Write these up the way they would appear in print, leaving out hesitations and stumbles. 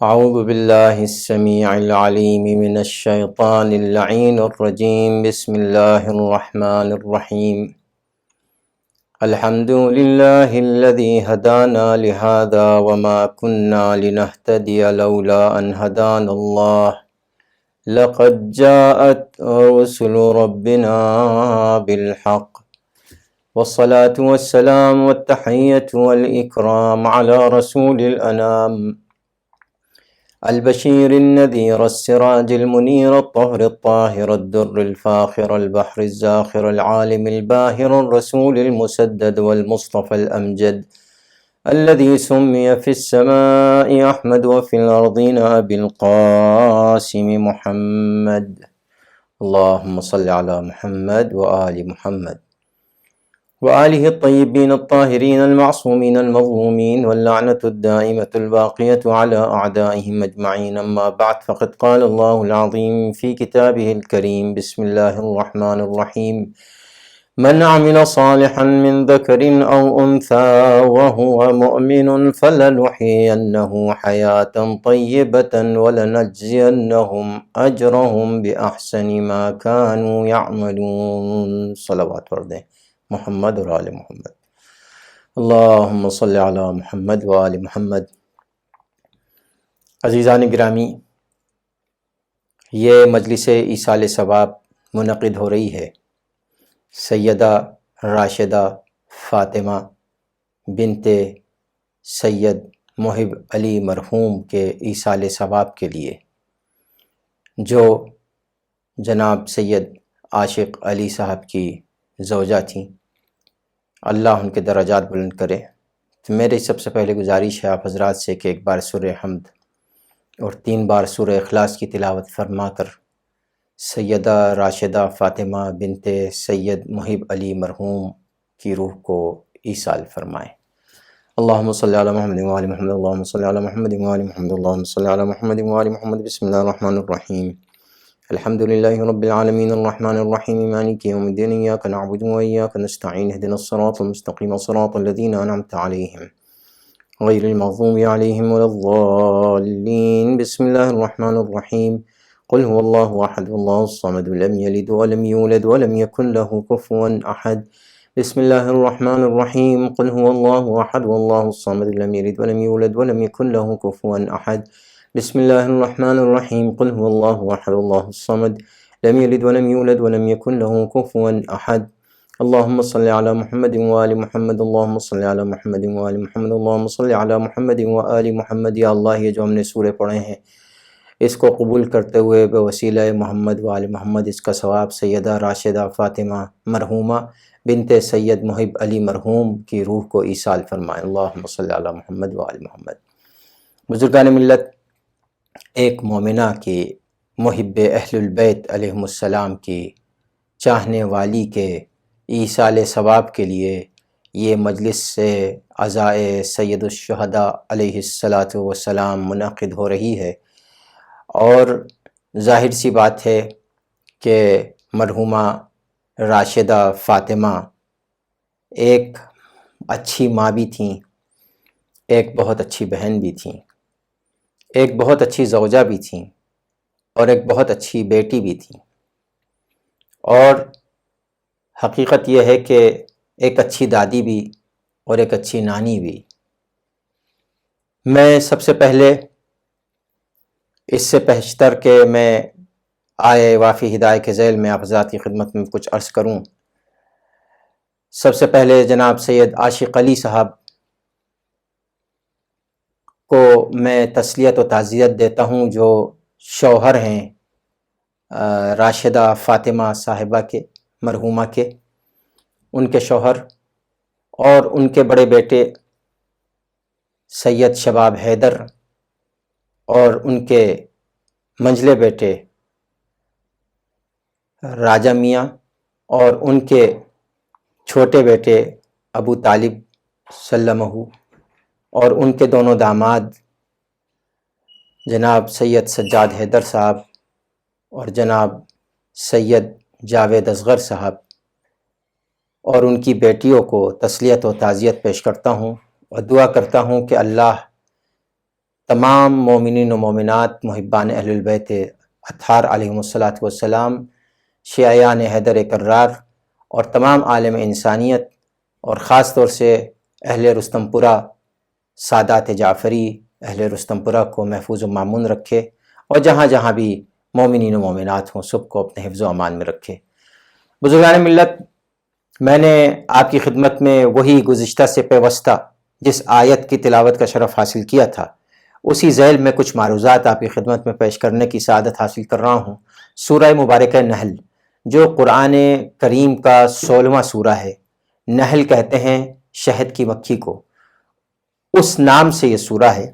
اعوذ باللہ السمیع العلیم من الشیطان اللعین الرجیم بسم اللہ الرحمن الرحیم الحمد للہ الذی ہدانا لہذا وما كنا لنہتدی لولا ان ہدانا اللہ لقد جاءت رسل ربنا بالحق والصلاة والسلام والتحیة والإکرام على رسول الانام البشیر النذیر السراج المنیر الطہر الطاہر الدر الفاخر البحر الزاخر العالم الباہر الرسول المسدد والمصطفى الأمجد الذي سمي في السماء أحمد وفي الأرضين أبي القاسم محمد اللهم صل على محمد وآل محمد وآلہ الطیبین الطاہرین المعصومین المظلومین واللعنة الدائمة الباقیة على أعدائهم أجمعین اما بعد فقد قال اللہ العظیم فی کتابہ الکریم بسم اللہ الرحمن الرحیم من عمل صالحا من ذکر او انثى وهو مؤمن فلنحيينه حياة طیبة ولنجزینهم اجرهم بأحسن ما كانوا يعملون صلوات پڑھ دیں محمد اور آل محمد اللہم صلی علی محمد و آل محمد۔ عزیزان گرامی، یہ مجلس ایصال ثواب منعقد ہو رہی ہے سیدہ راشدہ فاطمہ بنت سید محب علی مرحوم کے ایصال ثواب کے لیے، جو جناب سید عاشق علی صاحب کی زوجہ تھیں، اللہ ان کے درجات بلند کرے۔ تو میری سب سے پہلے گزارش ہے آپ حضرات سے کہ ایک بار سورہ حمد اور 3 بار سورہ اخلاص کی تلاوت فرما کر سیدہ راشدہ فاطمہ بنت سید محب علی مرحوم کی روح کو ایصال فرمائیں۔ اللہم صلی علی محمد و آل محمد، اللہم صلی علی محمد و آل محمد، اللہم صلی علی محمد و آل محمد۔ بسم اللہ الرحمن الرحیم، الحمد للہ رب العالمین الرحمن الرحیم مالک یوم الدین، ایاک نعبد و ایاک نستعین، اہدنا الصراط المستقیم صراط الذین انعمت علیہم غیر المغضوب علیہم ولا الضالین۔ بسم اللہ الرحمن الرحیم، قل هو اللہ احد اللہ الصمد لم یلد ولم یولد ولم یکن له کفوا احد۔ بسم اللہ الرحمن الرحیم، قل هو اللہ احد اللہ الصمد لم یلد ولم یولد ولم یکن له کفوا احد۔ بسم اللہ الرحمن الرحیم، قل هو اللہ احد اللہ الصمد لم یلد ولم یولد ولم یکن له کفوا احد۔ اللہم صلی علی محمد وآل محمد، اللہم صلی علی محمد وآل محمد، اللہم صلی علی محمد وآل محمد۔ یا اللہ، یہ جو ہم نے سورے پڑھے ہیں اس کو قبول کرتے ہوئے بوسیلہ محمد وآل محمد اس کا ثواب سیدہ راشدہ فاطمہ مرحومہ بنت سید محب علی مرحوم کی روح کو ایصال فرمائیں۔ اللہم صلی علی محمد وآل محمد۔ بزرگان ملت، ایک مومنہ کی، محب اہل البیت علیہم السلام کی، چاہنے والی کے ایصال ثواب کے لیے یہ مجلس سے عزائے سید الشہداء علیہ السلام منعقد ہو رہی ہے، اور ظاہر سی بات ہے کہ مرحومہ راشدہ فاطمہ ایک اچھی ماں بھی تھیں، ایک بہت اچھی بہن بھی تھیں، ایک بہت اچھی زوجہ بھی تھیں، اور ایک بہت اچھی بیٹی بھی تھیں، اور حقیقت یہ ہے کہ ایک اچھی دادی بھی اور ایک اچھی نانی بھی۔ میں سب سے پہلے اس سے پیشتر کہ میں آئے وافی ہدایت کے ذیل میں آپ حضرات کی خدمت میں کچھ عرض کروں، سب سے پہلے جناب سید عاشق علی صاحب کو میں تسلیت و تعزیت دیتا ہوں، جو شوہر ہیں راشدہ فاطمہ صاحبہ کے، مرحومہ کے، ان کے شوہر اور ان کے بڑے بیٹے سید شباب حیدر اور ان کے منجلے بیٹے راجہ میاں اور ان کے چھوٹے بیٹے ابو طالب سلمہ، اور ان کے دونوں داماد جناب سید سجاد حیدر صاحب اور جناب سید جاوید اصغر صاحب، اور ان کی بیٹیوں کو تسلیت و تعزیت پیش کرتا ہوں اور دعا کرتا ہوں کہ اللہ تمام مومنین و مومنات محبان اہل البیت اطہار علیہم الصلاۃ والسلام، شیعیان حیدر کرار اور تمام عالم انسانیت اور خاص طور سے اہل رستم پورہ، سادات جعفری اہل رستم پورہ کو محفوظ و مامون رکھے، اور جہاں جہاں بھی مومنین و مومنات ہوں سب کو اپنے حفظ و امان میں رکھے۔ بزرگان ملت، میں نے آپ کی خدمت میں وہی گزشتہ سے پیوستہ جس آیت کی تلاوت کا شرف حاصل کیا تھا، اسی ذیل میں کچھ معروضات آپ کی خدمت میں پیش کرنے کی سعادت حاصل کر رہا ہوں۔ سورہ مبارکہ نحل، جو قرآن کریم کا 16واں سورہ ہے، نحل کہتے ہیں شہد کی مکھی کو، اس نام سے یہ سورہ ہے۔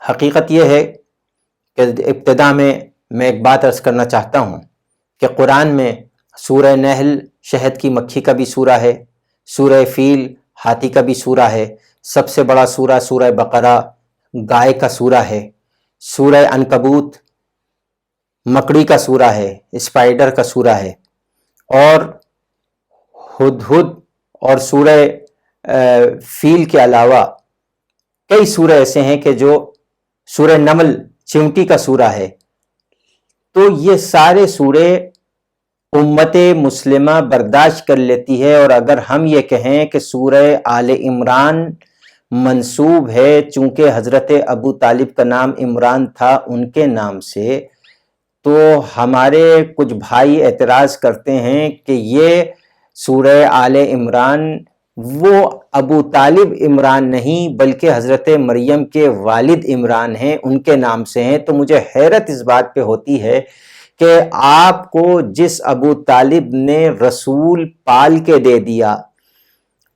حقیقت یہ ہے کہ ابتدا میں ایک بات عرض کرنا چاہتا ہوں کہ قرآن میں سورہ نحل شہد کی مکھی کا بھی سورہ ہے، سورہ فیل ہاتھی کا بھی سورہ ہے، سب سے بڑا سورہ سورہ بقرہ گائے کا سورہ ہے، سورہ عنکبوت مکڑی کا سورہ ہے، اسپائڈر کا سورہ ہے، اور ہدہد اور سورہ فیل کے علاوہ کئی سورہ ایسے ہیں کہ جو سورہ نمل چیونٹی کا سورہ ہے۔ تو یہ سارے سورے امت مسلمہ برداشت کر لیتی ہے، اور اگر ہم یہ کہیں کہ سورہ آل عمران منسوب ہے چونکہ حضرت ابو طالب کا نام عمران تھا ان کے نام سے، تو ہمارے کچھ بھائی اعتراض کرتے ہیں کہ یہ سورہ آل عمران وہ ابو طالب عمران نہیں بلکہ حضرت مریم کے والد عمران ہیں، ان کے نام سے ہیں۔ تو مجھے حیرت اس بات پہ ہوتی ہے کہ آپ کو جس ابو طالب نے رسول پال کے دے دیا،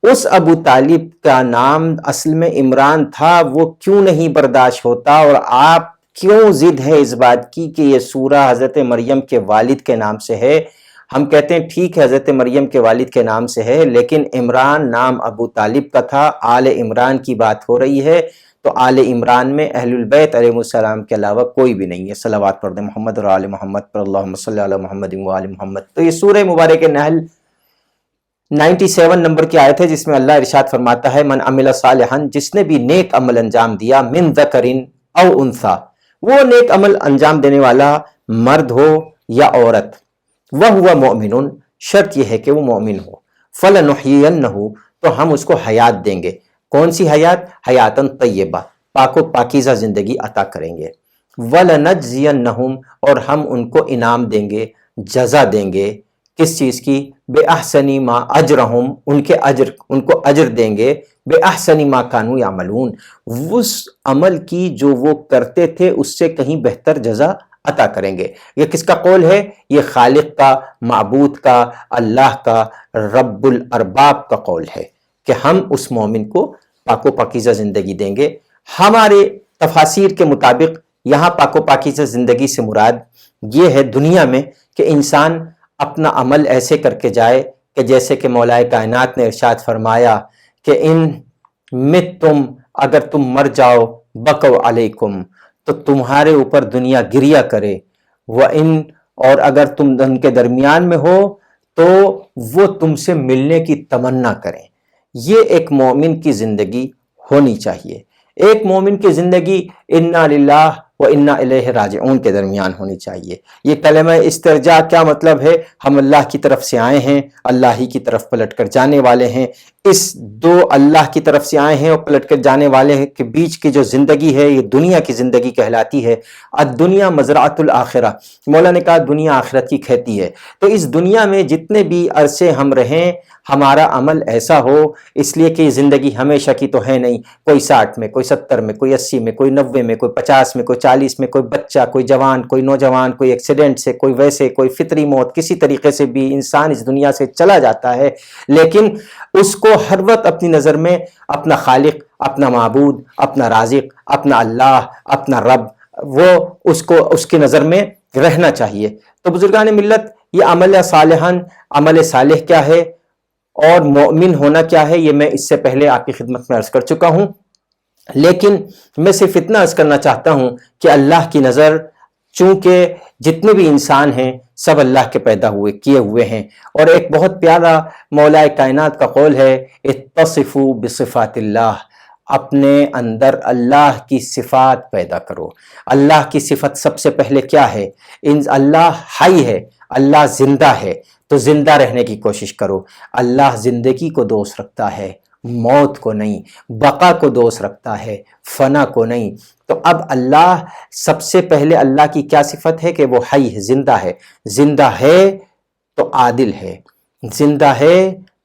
اس ابو طالب کا نام اصل میں عمران تھا، وہ کیوں نہیں برداشت ہوتا، اور آپ کیوں ضد ہے اس بات کی کہ یہ سورہ حضرت مریم کے والد کے نام سے ہے؟ ہم کہتے ہیں ٹھیک ہے حضرت مریم کے والد کے نام سے ہے، لیکن عمران نام ابو طالب کا تھا، آل عمران کی بات ہو رہی ہے، تو آل عمران میں اہل البیت علیہ السلام کے علاوہ کوئی بھی نہیں ہے۔ صلوات پڑھ دیں محمد اور آل محمد پر، اللہم صلی علی محمد و آل محمد۔ تو یہ سورہ مبارک نحل 97 نمبر کی آیت ہے، جس میں اللہ ارشاد فرماتا ہے من عمل صالحا، جس نے بھی نیک عمل انجام دیا، من ذکر او انثی، وہ نیک عمل انجام دینے والا مرد ہو یا عورت، وَهُوَ مُؤْمِنٌ، شرط یہ ہے کہ وہ مومن ہو، فَلَنُحْيِيَنَّهُ، تو ہم اس کو حیات دیں گے۔ کون سی حیات؟ حیاتن طیبہ، پاک و پاکیزہ زندگی عطا کریں گے۔ وَلَنَجْزِيَنَّهُمْ، اور ہم ان کو انعام دیں گے، جزا دیں گے، کس چیز کی؟ بِأَحْسَنِ مَا أَجْرَهُمْ، ان کو اجر دیں گے، بِأَحْسَنِ مَا كَانُوا يَعْمَلُونَ، اس عمل کی جو وہ کرتے تھے اس سے کہیں بہتر جزا عطا کریں گے۔ یہ کس کا قول ہے؟ یہ خالق کا، معبود کا، اللہ کا، رب الارباب کا قول ہے کہ ہم اس مومن کو پاک و پاکیزہ زندگی دیں گے۔ ہمارے تفاسیر کے مطابق یہاں پاک و پاکیزہ زندگی سے مراد یہ ہے دنیا میں کہ انسان اپنا عمل ایسے کر کے جائے کہ جیسے کہ مولا کائنات نے ارشاد فرمایا کہ ان متم، اگر تم مر جاؤ، بقوا علیکم، تو تمہارے اوپر دنیا گریا کرے، وَإِن، اور اگر تم ان کے درمیان میں ہو تو وہ تم سے ملنے کی تمنا کریں۔ یہ ایک مومن کی زندگی ہونی چاہیے۔ ایک مومن کی زندگی انا للہ و انا الیہ راجعون کے درمیان ہونی چاہیے۔ یہ کلمہ استرجاع کیا مطلب ہے؟ ہم اللہ کی طرف سے آئے ہیں، اللہ ہی کی طرف پلٹ کر جانے والے ہیں۔ اس دو اللہ کی طرف سے آئے ہیں اور پلٹ کر جانے والے ہیں کے بیچ کی جو زندگی ہے یہ دنیا کی زندگی کہلاتی ہے۔ الدنیا مزرعۃ الآخرہ، مولا نے کہا دنیا آخرت کی کھیتی ہے۔ تو اس دنیا میں جتنے بھی عرصے ہم رہیں ہمارا عمل ایسا ہو، اس لیے کہ یہ زندگی ہمیشہ کی تو ہے نہیں، کوئی 60 میں، کوئی 70 میں، کوئی 80 میں، کوئی 90 میں، کوئی 50 میں، کوئی 40 میں، کوئی بچہ، کوئی جوان، کوئی نوجوان، کوئی ایکسیڈنٹ سے، کوئی ویسے، کوئی فطری موت، کسی طریقے سے بھی انسان اس دنیا سے چلا جاتا ہے، لیکن اس کو ہر وقت اپنی نظر میں اپنا خالق، اپنا معبود، اپنا رازق، اپنا اللہ، اپنا رب، وہ اس کی نظر میں رہنا چاہیے۔ تو بزرگان ملت، یہ عمل صالحاً، عمل صالح کیا ہے اور مومن ہونا کیا ہے، یہ میں اس سے پہلے آپ کی خدمت میں عرض کر چکا ہوں، لیکن میں صرف اتنا عرض کرنا چاہتا ہوں کہ اللہ کی نظر چونکہ جتنے بھی انسان ہیں سب اللہ کے پیدا کیے ہوئے ہیں، اور ایک بہت پیارا مولا کائنات کا قول ہے اتصفوا بصفات اللہ، اپنے اندر اللہ کی صفات پیدا کرو۔ اللہ کی صفت سب سے پہلے کیا ہے؟ اللہ حی ہے، اللہ زندہ ہے، تو زندہ رہنے کی کوشش کرو۔ اللہ زندگی کو دوست رکھتا ہے، موت کو نہیں، بقا کو دوست رکھتا ہے، فنا کو نہیں۔ تو اب اللہ سب سے پہلے اللہ کی کیا صفت ہے کہ وہ حی ہے، زندہ ہے۔ زندہ ہے تو عادل ہے، زندہ ہے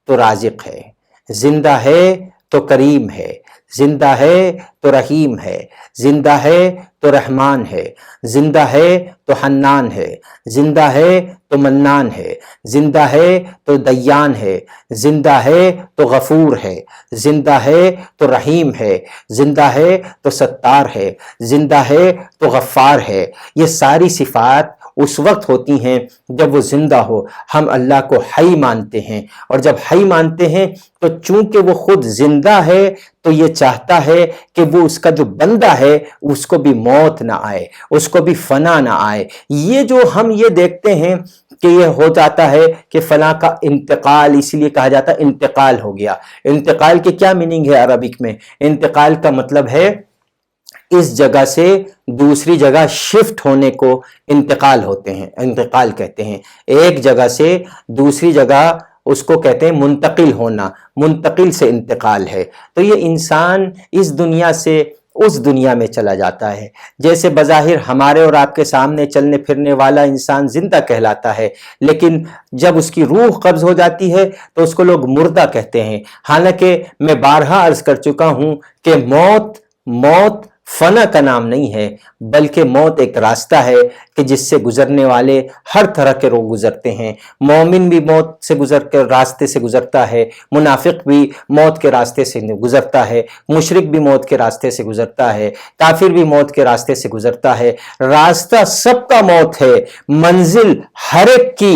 تو رازق ہے، زندہ ہے تو کریم ہے، زندہ ہے تو رحیم ہے، زندہ ہے تو رحمان ہے، زندہ ہے تو حنان ہے، زندہ ہے تو منان ہے، زندہ ہے تو دیان ہے، زندہ ہے تو غفور ہے، زندہ ہے تو رحیم ہے، زندہ ہے تو ستار ہے، زندہ ہے تو غفار ہے۔ یہ ساری صفات اس وقت ہوتی ہیں جب وہ زندہ ہو۔ ہم اللہ کو حی مانتے ہیں، اور جب حی مانتے ہیں تو چونکہ وہ خود زندہ ہے تو یہ چاہتا ہے کہ وہ اس کا جو بندہ ہے اس کو بھی موت نہ آئے، اس کو بھی فنا نہ آئے۔ یہ جو ہم یہ دیکھتے ہیں کہ یہ ہو جاتا ہے کہ فلاں کا انتقال، اس لیے کہا جاتا ہے انتقال ہو گیا۔ انتقال کے کیا میننگ ہے عربک میں؟ انتقال کا مطلب ہے اس جگہ سے دوسری جگہ شفٹ ہونے کو انتقال ہوتے ہیں، انتقال کہتے ہیں۔ ایک جگہ سے دوسری جگہ اس کو کہتے ہیں منتقل ہونا، منتقل سے انتقال ہے۔ تو یہ انسان اس دنیا سے اس دنیا میں چلا جاتا ہے۔ جیسے بظاہر ہمارے اور آپ کے سامنے چلنے پھرنے والا انسان زندہ کہلاتا ہے، لیکن جب اس کی روح قبض ہو جاتی ہے تو اس کو لوگ مردہ کہتے ہیں۔ حالانکہ میں بارہا عرض کر چکا ہوں کہ موت فنا کا نام نہیں ہے، بلکہ موت ایک راستہ ہے کہ جس سے گزرنے والے ہر طرح کے لوگ گزرتے ہیں۔ مومن بھی موت سے گزر کے راستے سے گزرتا ہے، منافق بھی موت کے راستے سے گزرتا ہے، مشرک بھی موت کے راستے سے گزرتا ہے، کافر بھی موت کے راستے سے گزرتا ہے۔ راستہ سب کا موت ہے، منزل ہر ایک کی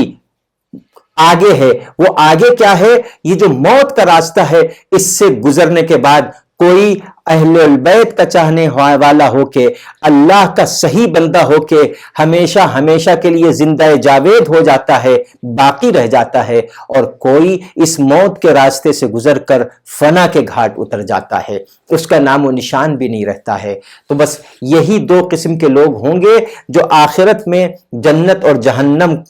آگے ہے۔ وہ آگے کیا ہے؟ یہ جو موت کا راستہ ہے، اس سے گزرنے کے بعد کوئی اہل البیت کا چاہنے والا ہو کے، اللہ کا صحیح بندہ ہو کے ہمیشہ ہمیشہ کے لیے زندہ جاوید ہو جاتا ہے، باقی رہ جاتا ہے، اور کوئی اس موت کے راستے سے گزر کر فنا کے گھاٹ اتر جاتا ہے، اس کا نام و نشان بھی نہیں رہتا ہے۔ تو بس یہی دو قسم کے لوگ ہوں گے جو آخرت میں جنت اور جہنم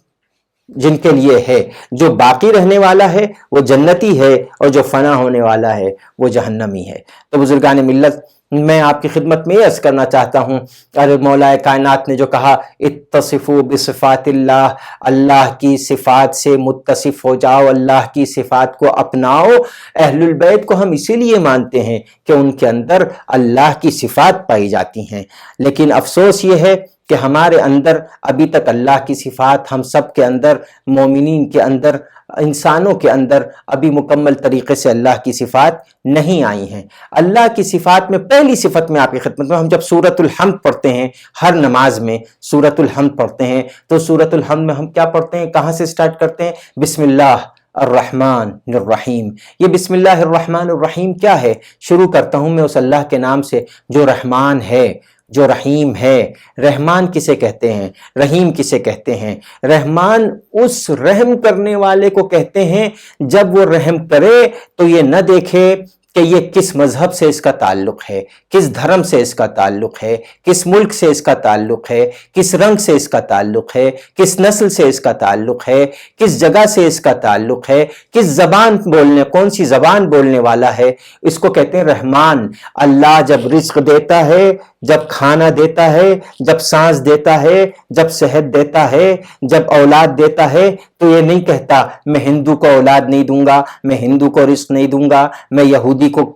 جن کے لیے ہے۔ جو باقی رہنے والا ہے وہ جنتی ہے، اور جو فنا ہونے والا ہے وہ جہنمی ہے۔ تو بزرگان ملت، میں آپ کی خدمت میں یہ عرض کرنا چاہتا ہوں، ارے مولا کائنات نے جو کہا اتصفوا بصفات اللہ، اللہ کی صفات سے متصف ہو جاؤ، اللہ کی صفات کو اپناؤ۔ اہل البیت کو ہم اسی لیے مانتے ہیں کہ ان کے اندر اللہ کی صفات پائی جاتی ہیں، لیکن افسوس یہ ہے کہ ہمارے اندر ابھی تک اللہ کی صفات، ہم سب کے اندر، مومنین کے اندر، انسانوں کے اندر ابھی مکمل طریقے سے اللہ کی صفات نہیں آئی ہیں۔ اللہ کی صفات میں پہلی صفت میں آپ کی خدمت میں، ہم جب سورۃ الحمد پڑھتے ہیں، ہر نماز میں سورۃ الحمد پڑھتے ہیں، تو سورۃ الحمد میں ہم کیا پڑھتے ہیں؟ کہاں سے سٹارٹ کرتے ہیں؟ بسم اللہ الرحمن الرحیم۔ یہ بسم اللہ الرحمن الرحیم کیا ہے؟ شروع کرتا ہوں میں اس اللہ کے نام سے جو رحمان ہے، جو رحیم ہے۔ رحمان کسے کہتے ہیں؟ رحیم کسے کہتے ہیں؟ رحمان اس رحم کرنے والے کو کہتے ہیں جب وہ رحم کرے تو یہ نہ دیکھے کہ یہ کس مذہب سے اس کا تعلق ہے، کس دھرم سے اس کا تعلق ہے، کس ملک سے اس کا تعلق ہے، کس رنگ سے اس کا تعلق ہے، کس نسل سے اس کا تعلق ہے، کس جگہ سے اس کا تعلق ہے، کس زبان بولنے، کون سی زبان بولنے والا ہے، اس کو کہتے ہیں رحمان۔ اللہ جب رزق دیتا ہے، جب کھانا دیتا ہے، جب سانس دیتا ہے، جب صحت دیتا ہے، جب اولاد دیتا ہے، تو یہ نہیں کہتا میں ہندو کو اولاد نہیں دوں گا، میں ہندو کو رزق نہیں دوں گا، میں یہودی کو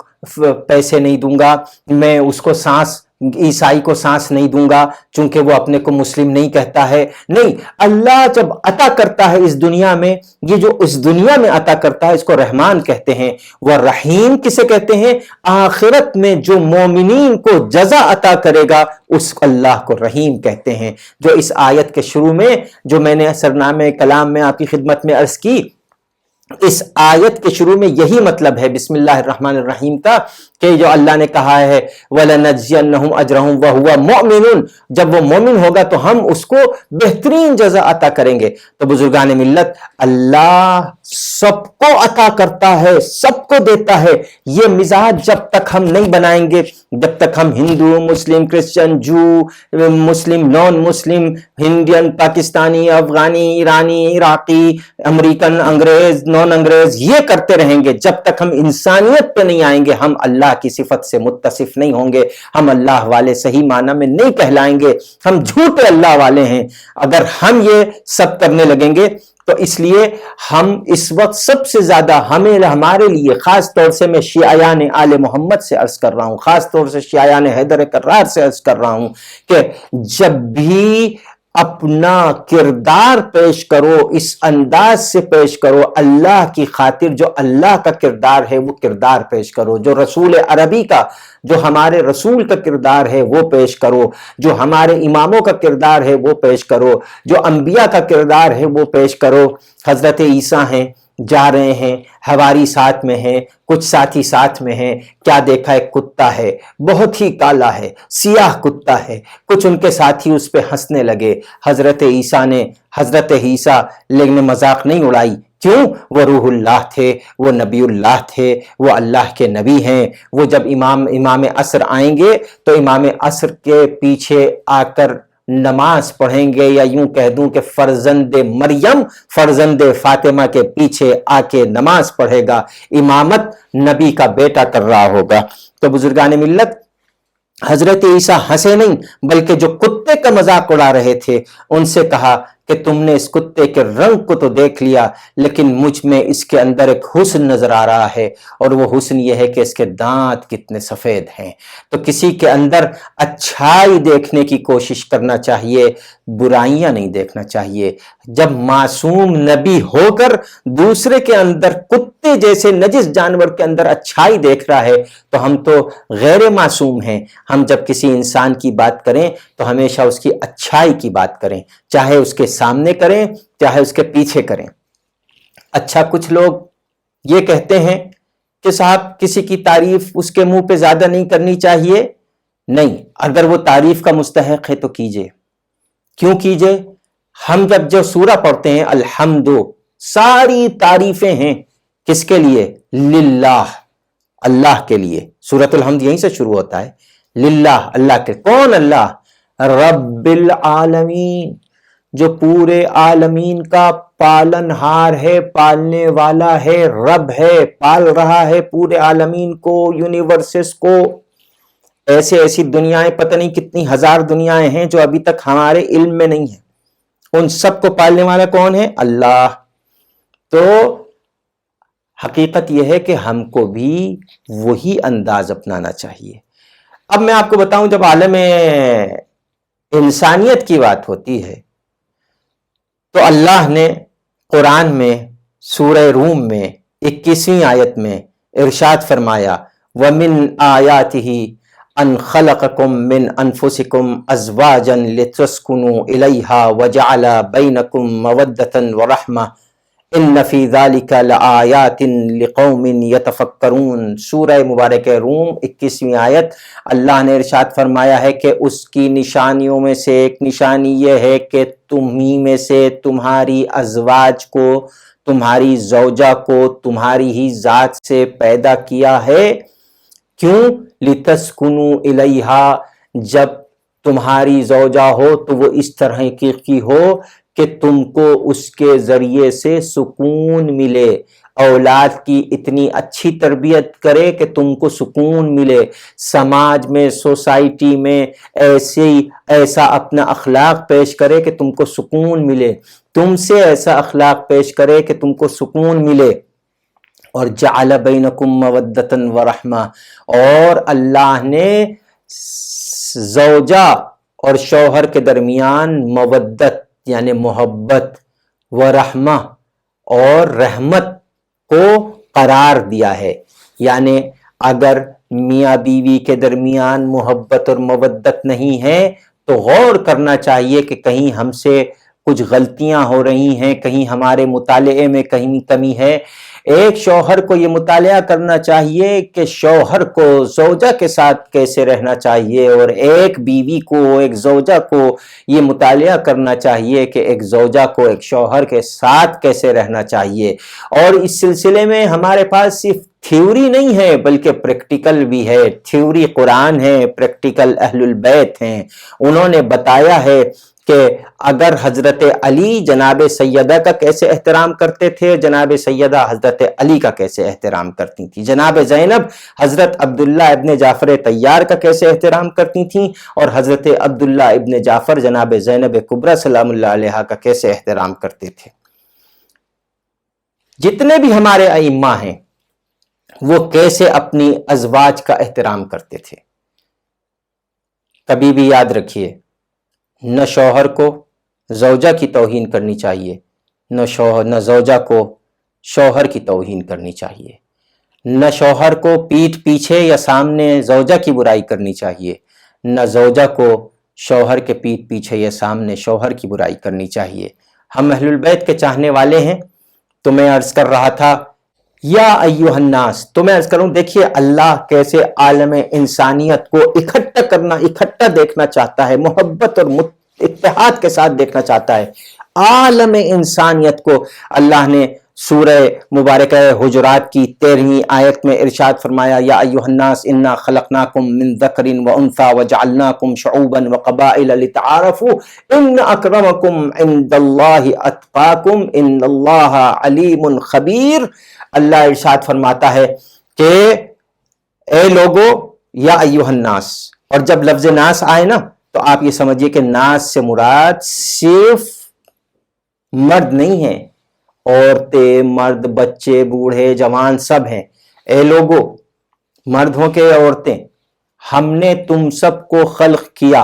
پیسے نہیں دوں گا، میں اس کو سانس، عیسائی کو سانس نہیں دوں گا چونکہ وہ اپنے کو مسلم نہیں کہتا ہے۔ نہیں، اللہ جب عطا کرتا ہے اس دنیا میں، یہ جو اس دنیا میں عطا کرتا ہے اس کو رحمان کہتے ہیں۔ وہ رحیم کسے کہتے ہیں؟ آخرت میں جو مومنین کو جزا عطا کرے گا اس اللہ کو رحیم کہتے ہیں۔ جو اس آیت کے شروع میں جو میں نے سرنامے کلام میں آپ کی خدمت میں عرض کی اس آیت کے شروع میں یہی مطلب ہے بسم اللہ الرحمن الرحیم کا کہ جو اللہ نے کہا ہے وَلَنَجْزِيَنَّهُمْ أَجْرَهُمْ وَهُوَ مُؤْمِنٌ، جب وہ مومن ہوگا تو ہم اس کو بہترین جزا عطا کریں گے۔ تو بزرگان ملت، اللہ سب کو عطا کرتا ہے، سب کو دیتا ہے۔ یہ مزاج جب تک ہم نہیں بنائیں گے، جب تک ہم ہندو، مسلم، کرسچن، جو، مسلم، نان مسلم، انڈین، پاکستانی، افغانی، ایرانی، عراقی، امریکن، انگریز، نان انگریز یہ کرتے رہیں گے، جب تک ہم انسانیت پہ نہیں آئیں گے، ہم اللہ کی صفت سے متصف نہیں ہوں گے، ہم اللہ والے صحیح معنی میں نہیں کہلائیں گے، ہم جھوٹے اللہ والے ہیں اگر ہم یہ سب کرنے لگیں گے۔ تو اس لیے ہم اس وقت سب سے زیادہ ہمارے لیے، خاص طور سے میں شیعیان آل محمد سے عرض کر رہا ہوں، خاص طور سے شیعیان حیدر کرار سے عرض کر رہا ہوں کہ جب بھی اپنا کردار پیش کرو، اس انداز سے پیش کرو، اللہ کی خاطر جو اللہ کا کردار ہے وہ کردار پیش کرو، جو رسول عربی کا، جو ہمارے رسول کا کردار ہے وہ پیش کرو، جو ہمارے اماموں کا کردار ہے وہ پیش کرو، جو انبیاء کا کردار ہے وہ پیش کرو۔ حضرت عیسیٰ ہیں، جا رہے ہیں، حواری ساتھ میں ہیں، کچھ ساتھی ساتھ میں ہیں، کیا دیکھا؟ ایک کتا ہے، بہت ہی کالا ہے، سیاہ کتا ہے، کچھ ان کے ساتھی اس پہ ہنسنے لگے۔ حضرت عیسیٰ نے مذاق نہیں اڑائی، کیوں؟ وہ روح اللہ تھے، وہ نبی اللہ تھے، وہ اللہ کے نبی ہیں۔ وہ جب امام عصر آئیں گے تو امام عصر کے پیچھے آ کر نماز پڑھیں گے، یا یوں کہہ دوں کہ فرزند مریم، فرزند فاطمہ کے پیچھے آ کے نماز پڑھے گا، امامت نبی کا بیٹا کر رہا ہوگا۔ تو بزرگان ملت، حضرت عیسیٰ ہنسے نہیں بلکہ جو کتے کا مذاق اڑا رہے تھے ان سے کہا کہ تم نے اس کتے کے رنگ کو تو دیکھ لیا، لیکن مجھ میں اس کے اندر ایک حسن نظر آ رہا ہے، اور وہ حسن یہ ہے کہ اس کے دانت کتنے سفید ہیں۔ تو کسی کے اندر اچھائی دیکھنے کی کوشش کرنا چاہیے، برائیاں نہیں دیکھنا چاہیے۔ جب معصوم نبی ہو کر دوسرے کے اندر، کتے جیسے نجس جانور کے اندر اچھائی دیکھ رہا ہے تو ہم تو غیر معصوم ہیں۔ ہم جب کسی انسان کی بات کریں تو ہمیشہ اس کی اچھائی کی بات کریں، چاہے اس کے سامنے کریں چاہے اس کے پیچھے کریں۔ اچھا، کچھ لوگ یہ کہتے ہیں کہ صاحب کسی کی تعریف اس کے منہ پہ زیادہ نہیں کرنی چاہیے۔ نہیں، اگر وہ تعریف کا مستحق ہے تو کیجئے۔ کیوں کیجئے؟ ہم جب جو سورہ پڑھتے ہیں الحمد، ساری تعریفیں ہیں کس کے لیے؟ للہ، اللہ کے لیے۔ سورۃ الحمد یہیں سے شروع ہوتا ہے، للہ، اللہ کے۔ کون اللہ؟ رب العالمین، جو پورے عالمین کا پالن ہار ہے، پالنے والا ہے، رب ہے، پال رہا ہے پورے عالمین کو، یونیورسز کو۔ ایسی دنیایں، پتہ نہیں کتنی ہزار دنیایں ہیں جو ابھی تک ہمارے علم میں نہیں ہیں، ان سب کو پالنے والا کون ہے؟ اللہ۔ تو حقیقت یہ ہے کہ ہم کو بھی وہی انداز اپنانا چاہیے۔ اب میں آپ کو بتاؤں، جب عالم انسانیت کی بات ہوتی ہے تو اللہ نے قرآن میں سورہ روم میں 21ویں آیت میں ارشاد فرمایا وَمِنْ آيَاتِهِ أَنْ خَلَقَكُم مِّنْ أَنفُسِكُمْ أَزْوَاجًا لِتَسْكُنُوا إِلَيْهَا وَجَعَلَ بَيْنَكُم مَّوَدَّةً وَرَحْمَةً ان فی ذالک لآیات لقوم یتفکرون۔ سورہ مبارک روم 21ویں آیت، اللہ نے ارشاد فرمایا ہے کہ اس کی نشانیوں میں سے ایک نشانی یہ ہے کہ تمہیں میں سے تمہاری ازواج کو، تمہاری زوجہ کو تمہاری ہی ذات سے پیدا کیا ہے۔ کیوں؟ لتسکنوا الیہا، جب تمہاری زوجہ ہو تو وہ اس طرح کی ہو کہ تم کو اس کے ذریعے سے سکون ملے، اولاد کی اتنی اچھی تربیت کرے کہ تم کو سکون ملے، سماج میں، سوسائٹی میں ایسا اپنا اخلاق پیش کرے کہ تم کو سکون ملے، تم سے ایسا اخلاق پیش کرے کہ تم کو سکون ملے۔ اور جعل بینکم مودۃ ورحمہ، اور اللہ نے زوجہ اور شوہر کے درمیان مودت یعنی محبت، ورحمہ اور رحمت کو قرار دیا ہے۔ یعنی اگر میاں بیوی کے درمیان محبت اور مودت نہیں ہے تو غور کرنا چاہیے کہ کہیں ہم سے کچھ غلطیاں ہو رہی ہیں، کہیں ہمارے مطالعے میں کہیں کمی ہے۔ ایک شوہر کو یہ مطالعہ کرنا چاہیے کہ شوہر کو زوجہ کے ساتھ کیسے رہنا چاہیے، اور ایک بیوی کو، ایک زوجہ کو یہ مطالعہ کرنا چاہیے کہ ایک زوجہ کو ایک شوہر کے ساتھ کیسے رہنا چاہیے۔ اور اس سلسلے میں ہمارے پاس صرف تھیوری نہیں ہے بلکہ پریکٹیکل بھی ہے۔ تھیوری قرآن ہے، پریکٹیکل اہل البیت ہیں۔ انہوں نے بتایا ہے کہ اگر حضرت علی جناب سیدہ کا کیسے احترام کرتے تھے، جناب سیدہ حضرت علی کا کیسے احترام کرتی تھیں، جناب زینب حضرت عبداللہ ابن جعفر طیار کا کیسے احترام کرتی تھیں، اور حضرت عبداللہ ابن جعفر جناب زینب کبریٰ سلام اللہ علیہا کا کیسے احترام کرتے تھے۔ جتنے بھی ہمارے ائمہ ہیں وہ کیسے اپنی ازواج کا احترام کرتے تھے۔ کبھی بھی یاد رکھیے، نہ شوہر کو زوجہ کی توہین کرنی چاہیے، نہ زوجہ کو شوہر کی توہین کرنی چاہیے، نہ شوہر کو پیٹھ پیچھے یا سامنے زوجہ کی برائی کرنی چاہیے، نہ زوجہ کو شوہر کے پیٹھ پیچھے یا سامنے شوہر کی برائی کرنی چاہیے۔ ہم اہل البیت کے چاہنے والے ہیں، تو میں عرض کر رہا تھا یا ایھا الناس، تو میں عرض کروں دیکھیے اللہ کیسے عالم انسانیت کو اکٹھا دیکھنا چاہتا ہے، محبت اور اتحاد کے ساتھ دیکھنا چاہتا ہے۔ عالم انسانیت کو اللہ نے سورہ مبارکہ حجرات کی 13ویں آیت میں ارشاد فرمایا، یا ایھا الناس انا خلقناکم من ذکر وانثی وجعلناکم شعوبا وقبائل لتعارفوا ان اکرمکم عند اللہ اتقاکم ان اللہ علیم خبیر۔ اللہ ارشاد فرماتا ہے کہ اے لوگو، یا ایھا الناس، اور جب لفظ ناس آئے نا تو آپ یہ سمجھیے کہ ناس سے مراد صرف مرد نہیں ہیں، عورتیں، مرد، بچے، بوڑھے، جوان سب ہیں۔ اے لوگو، مرد ہوں کہ عورتیں، ہم نے تم سب کو خلق کیا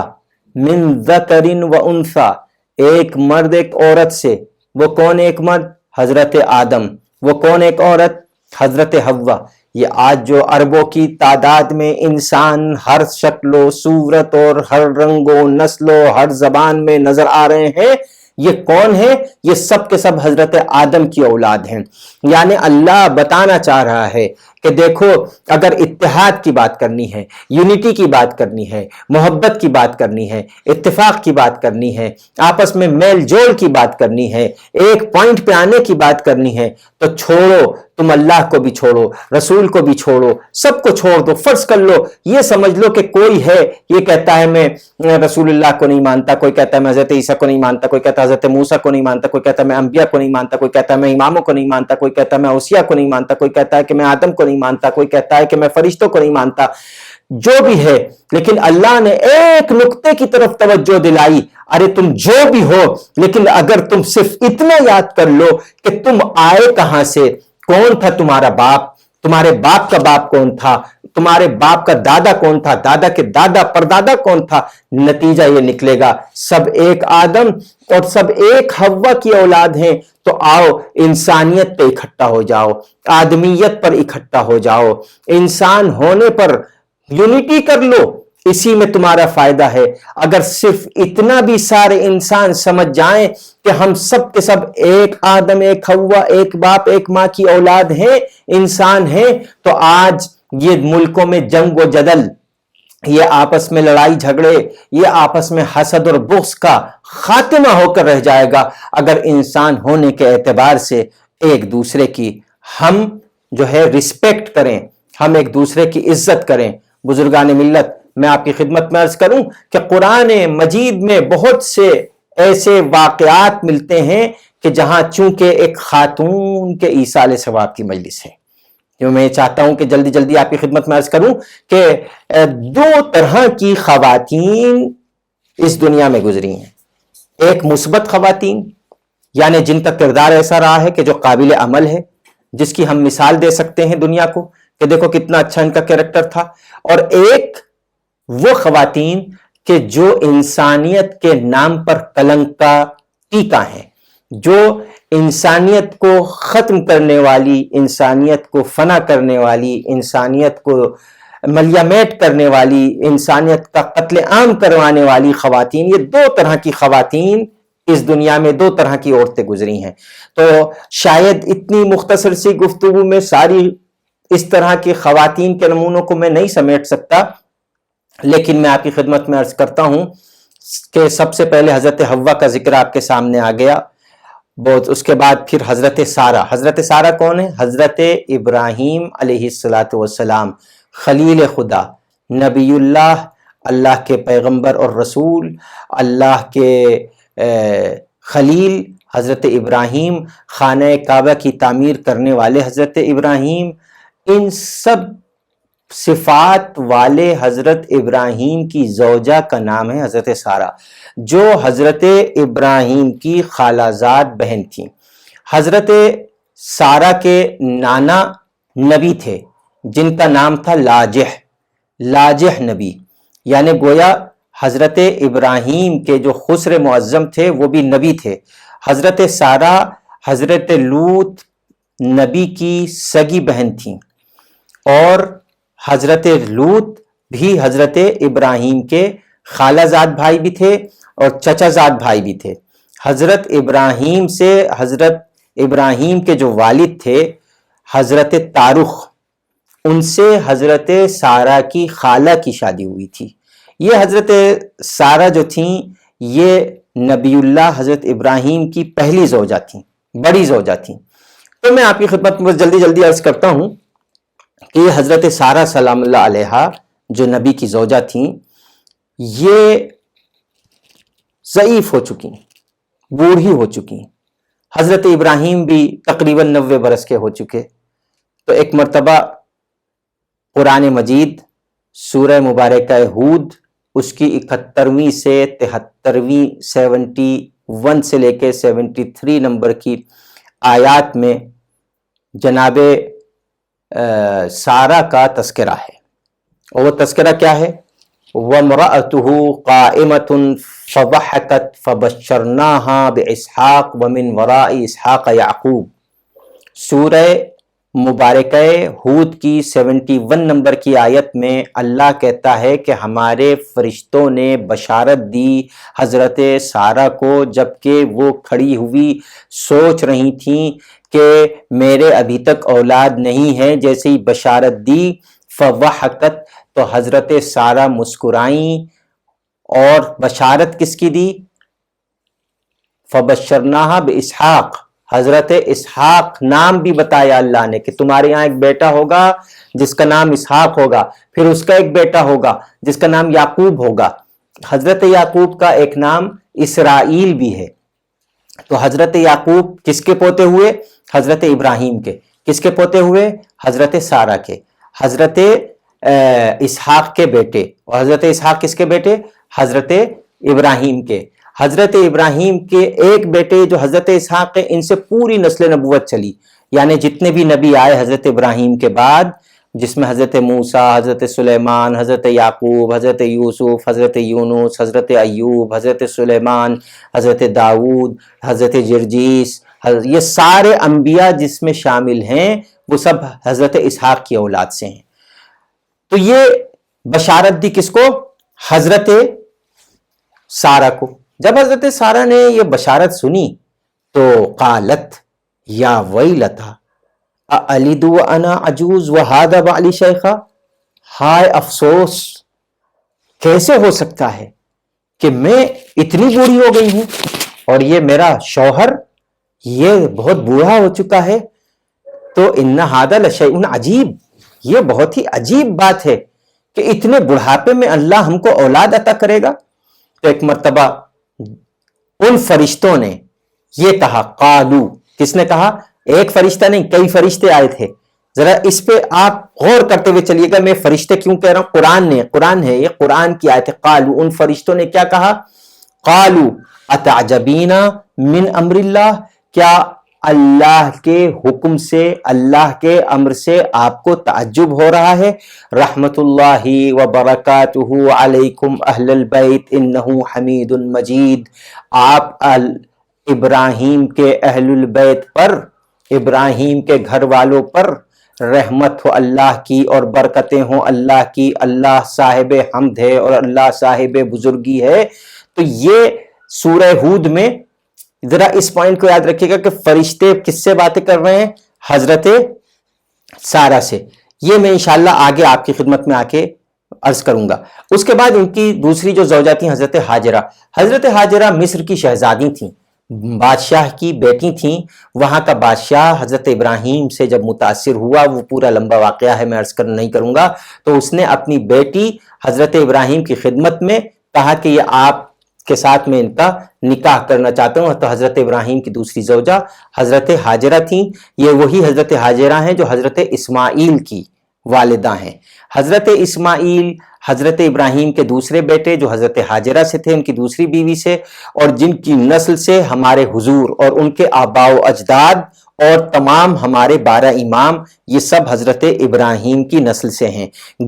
من ذکر و انثی، ایک مرد ایک عورت سے۔ وہ کون ایک مرد؟ حضرت آدم۔ وہ کون ایک عورت؟ حضرت حوا۔ یہ آج جو اربوں کی تعداد میں انسان ہر شکل و صورت اور ہر رنگ و نسل و ہر زبان میں نظر آ رہے ہیں، یہ کون ہے؟ یہ سب کے سب حضرت آدم کی اولاد ہیں۔ یعنی اللہ بتانا چاہ رہا ہے کہ دیکھو، اگر اتحاد کی بات کرنی ہے، یونٹی کی بات کرنی ہے، محبت کی بات کرنی ہے، اتفاق کی بات کرنی ہے، آپس میں میل جول کی بات کرنی ہے، ایک پوائنٹ پہ آنے کی بات کرنی ہے، تو چھوڑو، تم اللہ کو بھی چھوڑو، رسول کو بھی چھوڑو، سب کو چھوڑ دو۔ فرض کر لو، یہ سمجھ لو کہ کوئی ہے، یہ کہتا ہے میں رسول اللہ کو نہیں مانتا، کوئی کہتا ہے میں حضرت عیسیٰ کو نہیں مانتا، کوئی کہتا ہے حضرت موسیٰ کو نہیں مانتا، کوئی کہتا ہے میں انبیاء کو نہیں مانتا، کوئی کہتا ہے میں اماموں کو نہیں مانتا، کوئی کہتا ہے میں اوصیاء کو نہیں مانتا، کوئی کہتا ہے کہ میں آدم کو نہیں مانتا، کوئی کہتا ہے کہ میں فرشتوں کو نہیں مانتا۔ جو بھی ہے، لیکن اللہ نے ایک نقطے کی طرف توجہ دلائی، ارے تم جو بھی ہو، لیکن اگر تم صرف اتنا یاد کر لو کہ تم آئے کہاں سے، کون تھا تمہارا باپ، تمہارے باپ کا باپ کون تھا، تمہارے باپ کا دادا کون تھا، دادا کے دادا پردادا کون تھا، نتیجہ یہ نکلے گا سب ایک آدم اور سب ایک حوا کی اولاد ہیں۔ تو آؤ انسانیت پہ اکٹھا ہو جاؤ، آدمیت پر اکٹھا ہو جاؤ، انسان ہونے پر یونٹی کر لو، اسی میں تمہارا فائدہ ہے۔ اگر صرف اتنا بھی سارے انسان سمجھ جائیں کہ ہم سب کے سب ایک آدم، ایک حوا، ایک باپ ایک ماں کی اولاد ہیں، انسان ہیں، تو آج یہ ملکوں میں جنگ و جدل، یہ آپس میں لڑائی جھگڑے، یہ آپس میں حسد اور بغض کا خاتمہ ہو کر رہ جائے گا، اگر انسان ہونے کے اعتبار سے ایک دوسرے کی ہم جو ہے رسپیکٹ کریں، ہم ایک دوسرے کی عزت کریں۔ بزرگان ملت، میں آپ کی خدمت میں عرض کروں کہ قرآن مجید میں بہت سے ایسے واقعات ملتے ہیں کہ جہاں چونکہ ایک خاتون کے ایصال ثواب کی مجلس ہے، جو میں چاہتا ہوں کہ جلدی جلدی آپ کی خدمت میں عرض کروں کہ دو طرح کی خواتین اس دنیا میں گزری ہیں۔ ایک مثبت خواتین، یعنی جن کا کردار ایسا رہا ہے کہ جو قابل عمل ہے، جس کی ہم مثال دے سکتے ہیں دنیا کو کہ دیکھو کتنا اچھا ان کا کریکٹر تھا، اور ایک وہ خواتین کہ جو انسانیت کے نام پر کلنک کا ٹیکا ہیں، جو انسانیت کو ختم کرنے والی، انسانیت کو فنا کرنے والی، انسانیت کو ملیامیٹ کرنے والی، انسانیت کا قتل عام کروانے والی خواتین۔ یہ دو طرح کی خواتین اس دنیا میں 2 طرح کی عورتیں گزری ہیں۔ تو شاید اتنی مختصر سی گفتگو میں ساری اس طرح کی خواتین کے نمونوں کو میں نہیں سمیٹ سکتا، لیکن میں آپ کی خدمت میں عرض کرتا ہوں کہ سب سے پہلے حضرت حوا کا ذکر آپ کے سامنے آ گیا، اس کے بعد پھر حضرت سارہ۔ حضرت سارہ کون ہے؟ حضرت ابراہیم علیہ السلام، خلیل خدا، نبی اللہ، اللہ کے پیغمبر اور رسول، اللہ کے خلیل حضرت ابراہیم، خانہ کعبہ کی تعمیر کرنے والے حضرت ابراہیم، ان سب صفات والے حضرت ابراہیم کی زوجہ کا نام ہے حضرت سارہ، جو حضرت ابراہیم کی خالہ زاد بہن تھیں۔ حضرت سارہ کے نانا نبی تھے جن کا نام تھا لاجح نبی، یعنی گویا حضرت ابراہیم کے جو خسر معظم تھے وہ بھی نبی تھے۔ حضرت سارہ حضرت لوط نبی کی سگی بہن تھیں، اور حضرت لوط بھی حضرت ابراہیم کے خالہ زاد بھائی بھی تھے اور چچا زاد بھائی بھی تھے۔ حضرت ابراہیم سے حضرت ابراہیم کے جو والد تھے حضرت تارخ، ان سے حضرت سارہ کی خالہ کی شادی ہوئی تھی۔ یہ حضرت سارہ جو تھیں یہ نبی اللہ حضرت ابراہیم کی پہلی زوجہ تھیں، بڑی زوجہ تھیں۔ تو میں آپ کی خدمت میں جلدی جلدی عرض کرتا ہوں کہ یہ حضرت سارہ سلام اللہ علیہا جو نبی کی زوجہ تھیں، یہ ضعیف ہو چکی، بوڑھی ہو چکی۔ حضرت ابراہیم بھی تقریباً 90 برس کے ہو چکے۔ تو ایک مرتبہ قرآن مجید سورہ مبارکہ ہود اس کی 71ویں سے 73ویں 71 سے لے کے 73 نمبر کی آیات میں جناب سارہ کا تذکرہ ہے، اور وہ تذکرہ کیا ہے؟ وَامْرَأَتُهُ قَائِمَةٌ فَضَحَكَتْ فَبَشَّرْنَاهَا بِإِسْحَاقَ وَمِنْ وَرَاءِ إِسْحَاقَ يَعْقُوبَ۔ سورہ مبارکہ ہود کی 71 نمبر کی آیت میں اللہ کہتا ہے کہ ہمارے فرشتوں نے بشارت دی حضرت سارہ کو، جبکہ وہ کھڑی ہوئی سوچ رہی تھیں کہ میرے ابھی تک اولاد نہیں ہے، جیسے ہی بشارت دی فضحکت، تو حضرت سارہ مسکرائیں، اور بشارت کس کی دی؟ فبشرناہا باسحاق، حضرت اسحاق نام بھی بتایا اللہ نے کہ تمہارے یہاں ایک بیٹا ہوگا جس کا نام اسحاق ہوگا، پھر اس کا ایک بیٹا ہوگا جس کا نام یعقوب ہوگا۔ حضرت یعقوب کا ایک نام اسرائیل بھی ہے۔ تو حضرت یعقوب کس کے پوتے ہوئے؟ حضرت ابراہیم کے۔ کس کے پوتے ہوئے؟ حضرت سارہ کے۔ حضرت اسحاق کے بیٹے، اور حضرت اسحاق کس کے بیٹے؟ حضرت ابراہیم کے۔ حضرت ابراہیم کے ایک بیٹے جو حضرت اسحاق کے، ان سے پوری نسل نبوت چلی، یعنی جتنے بھی نبی آئے حضرت ابراہیم کے بعد، جس میں حضرت موسیٰ، حضرت سلیمان، حضرت یعقوب، حضرت یوسف، حضرت یونس، حضرت ایوب، حضرت سلیمان، حضرت داؤد، حضرت جرجیس، یہ سارے انبیاء جس میں شامل ہیں وہ سب حضرت اسحاق کی اولاد سے ہیں۔ تو یہ بشارت دی کس کو؟ حضرت سارہ کو۔ جب حضرت سارہ نے یہ بشارت سنی تو قالت یا ویلتا اَأَلِدُ وَأَنَا عَجُوزٌ وَهَذَا بَعْلِي شَيْخًا، ہائے افسوس، کیسے ہو سکتا ہے کہ میں اتنی بوڑھی ہو گئی ہوں اور یہ میرا شوہر یہ بہت بوڑھا ہو چکا ہے۔ تو ان ھذا لشیء عجیب، یہ بہت ہی عجیب بات ہے کہ اتنے بڑھاپے میں اللہ ہم کو اولاد عطا کرے گا۔ تو ایک مرتبہ ان فرشتوں نے یہ کہا، قالو، کس نے کہا؟ ایک فرشتہ نہیں، کئی فرشتے آئے تھے۔ ذرا اس پہ آپ غور کرتے ہوئے چلیے گا، میں فرشتے کیوں کہہ رہا ہوں؟ قرآن ہے، یہ قرآن کی آیت ہے۔ قالو، ان فرشتوں نے کیا کہا؟ قالو اتعجبین من امر اللہ، کیا اللہ کے حکم سے، اللہ کے امر سے آپ کو تعجب ہو رہا ہے؟ رحمت اللہ وبرکاتہ علیکم اہل البیت انہ حمید مجید، آپ ابراہیم کے اہل البیت پر، ابراہیم کے گھر والوں پر رحمت ہو اللہ کی اور برکتیں ہوں اللہ کی، اللہ صاحب حمد ہے اور اللہ صاحب بزرگی ہے۔ تو یہ سورہ ہود میں ذرا اس پوائنٹ کو یاد رکھیے گا کہ فرشتے کس سے باتیں کر رہے ہیں؟ حضرت سارہ سے. یہ میں انشاءاللہ آگے آپ کی خدمت میں آ کے عرض کروں گا. اس کے بعد ان کی دوسری جو زوجہ تھیں حضرت ہاجرہ. حضرت ہاجرہ مصر کی شہزادی تھیں، بادشاہ کی بیٹی تھیں. وہاں کا بادشاہ حضرت ابراہیم سے جب متاثر ہوا، وہ پورا لمبا واقعہ ہے، میں عرض نہیں کروں گا، تو اس نے اپنی بیٹی حضرت ابراہیم کی خدمت میں کہا کہ یہ آپ کے ساتھ میں ان کا نکاح کرنا چاہتا ہوں. تو حضرت ابراہیم کی دوسری زوجہ حضرت ہاجرہ تھیں. یہ وہی حضرت ہاجرہ ہیں جو حضرت اسماعیل کی والدہ ہیں. حضرت اسماعیل حضرت ابراہیم کے دوسرے بیٹے جو حضرت ہاجرہ سے تھے، ان کی دوسری بیوی سے، اور جن کی نسل سے ہمارے حضور اور ان کے آباء و اجداد اور تمام ہمارے 12 امام یہ سب حضرت ابراہیم کی نسل سے ہیں.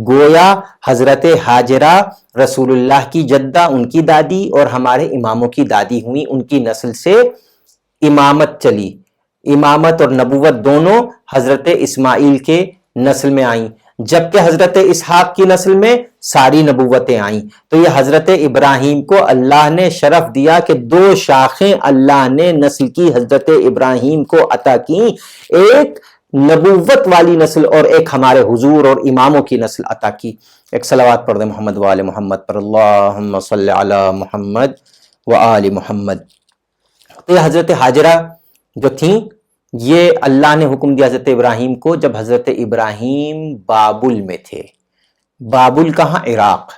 گویا حضرت ہاجرہ رسول اللہ کی جدہ، ان کی دادی، اور ہمارے اماموں کی دادی ہوئی. ان کی نسل سے امامت چلی. امامت اور نبوت دونوں حضرت اسماعیل کے نسل میں آئیں، جبکہ حضرت اسحاق کی نسل میں ساری نبوتیں آئیں. تو یہ حضرت ابراہیم کو اللہ نے شرف دیا کہ 2 شاخیں اللہ نے نسل کی حضرت ابراہیم کو عطا کی، ایک نبوت والی نسل اور ایک ہمارے حضور اور اماموں کی نسل عطا کی. ایک صلوات پڑھ دیں محمد و آل محمد پر، اللہم صلی علی محمد و آل محمد. تو یہ حضرت ہاجرہ جو تھیں، یہ اللہ نے حکم دیا حضرت ابراہیم کو جب حضرت ابراہیم بابل میں تھے. بابل کہاں؟ عراق.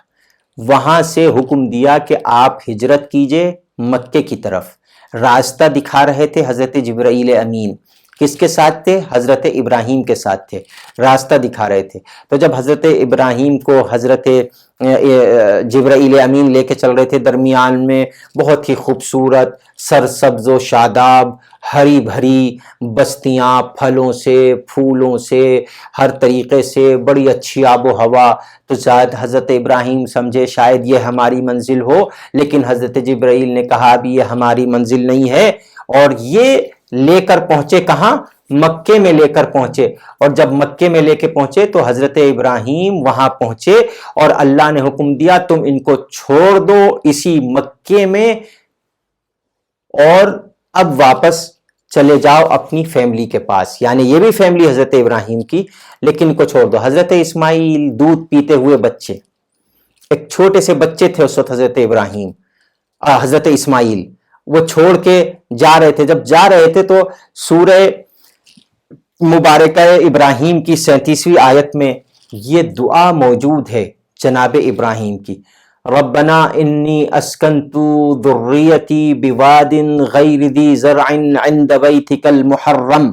وہاں سے حکم دیا کہ آپ ہجرت کیجئے مکے کی طرف. راستہ دکھا رہے تھے حضرت جبرائیل امین. کس کے ساتھ تھے؟ حضرت ابراہیم کے ساتھ تھے، راستہ دکھا رہے تھے. تو جب حضرت ابراہیم کو حضرت جبرائیل امین لے کے چل رہے تھے، درمیان میں بہت ہی خوبصورت سرسبز و شاداب ہری بھری بستیاں، پھلوں سے پھولوں سے ہر طریقے سے بڑی اچھی آب و ہوا. تو شاید حضرت ابراہیم سمجھے شاید یہ ہماری منزل ہو، لیکن حضرت جبرائیل نے کہا ابھی یہ ہماری منزل نہیں ہے، اور یہ لے کر پہنچے کہاں؟ مکے میں لے کر پہنچے. اور جب مکے میں لے کے پہنچے تو حضرت ابراہیم وہاں پہنچے اور اللہ نے حکم دیا تم ان کو چھوڑ دو اسی مکے میں، اور اب واپس چلے جاؤ اپنی فیملی کے پاس. یعنی یہ بھی فیملی حضرت ابراہیم کی، لیکن ان کو چھوڑ دو. حضرت اسماعیل دودھ پیتے ہوئے بچے، ایک چھوٹے سے بچے تھے اس وقت حضرت ابراہیم، حضرت اسماعیل، وہ چھوڑ کے جا رہے تھے. جب جا رہے تھے تو سورہ مبارکہ ابراہیم کی 37ویں آیت میں یہ دعا موجود ہے جناب ابراہیم کی. ربنا انی اسکنت ذریتی بواد غیر ذی زرع عند بیتک المحرم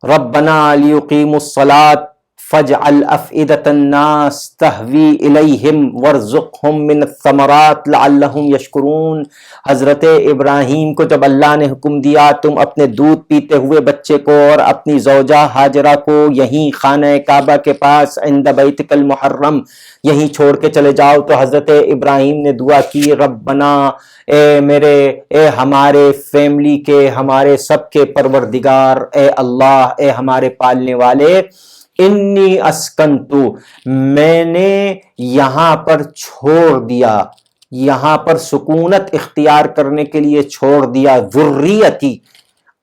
ربنا لیقیموا الصلاة فاجعل افئدة الناس تہوی الیہم وارزقہم من الثمرات لعلہم یشکرون. حضرت ابراہیم کو جب اللہ نے حکم دیا تم اپنے دودھ پیتے ہوئے بچے کو اور اپنی زوجہ ہاجرہ کو یہیں خانہ کعبہ کے پاس عند بیتک المحرم یہیں چھوڑ کے چلے جاؤ، تو حضرت ابراہیم نے دعا کی ربنا، اے ہمارے فیملی کے، ہمارے سب کے پروردگار، اے اللہ، اے ہمارے پالنے والے، انی اسکنتو، میں نے یہاں پر چھوڑ دیا، یہاں پر سکونت اختیار کرنے کے لیے چھوڑ دیا، ذریتی،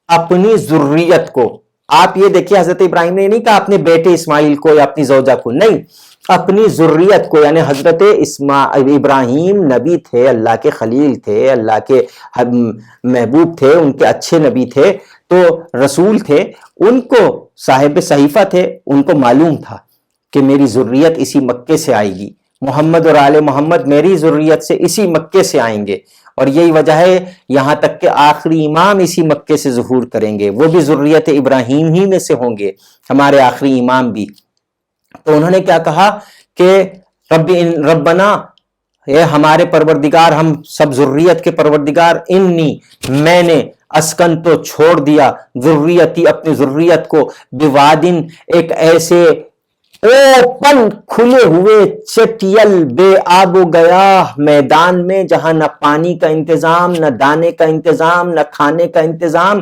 اپنی ذریت کو. آپ یہ دیکھیے حضرت ابراہیم نے نہیں کہا اپنے بیٹے اسماعیل کو یا اپنی زوجہ کو، نہیں، اپنی ذریت کو. یعنی حضرت ابراہیم نبی تھے، اللہ کے خلیل تھے، اللہ کے محبوب تھے، ان کے اچھے نبی تھے، تو رسول تھے، ان کو صاحب صحیفہ تھے، ان کو معلوم تھا کہ میری ذریت اسی مکے سے آئے گی، محمد اور آل محمد میری ذریت سے اسی مکے سے آئیں گے. اور یہی وجہ ہے یہاں تک کہ آخری امام اسی مکے سے ظہور کریں گے، وہ بھی ذریت ابراہیم ہی میں سے ہوں گے، ہمارے آخری امام بھی. تو انہوں نے کیا کہا کہ ربنا، اے ہمارے پروردگار، ہم سب ذریت کے پروردگار، انی، میں نے، اسکن تو چھوڑ دیا، ذریتی، اپنی ذریت کو، بوادن، ایک ایسے اوپن کھلے ہوئے چٹیل بے آب و گیا میدان میں جہاں نہ پانی کا انتظام، نہ دانے کا انتظام، نہ کھانے کا انتظام،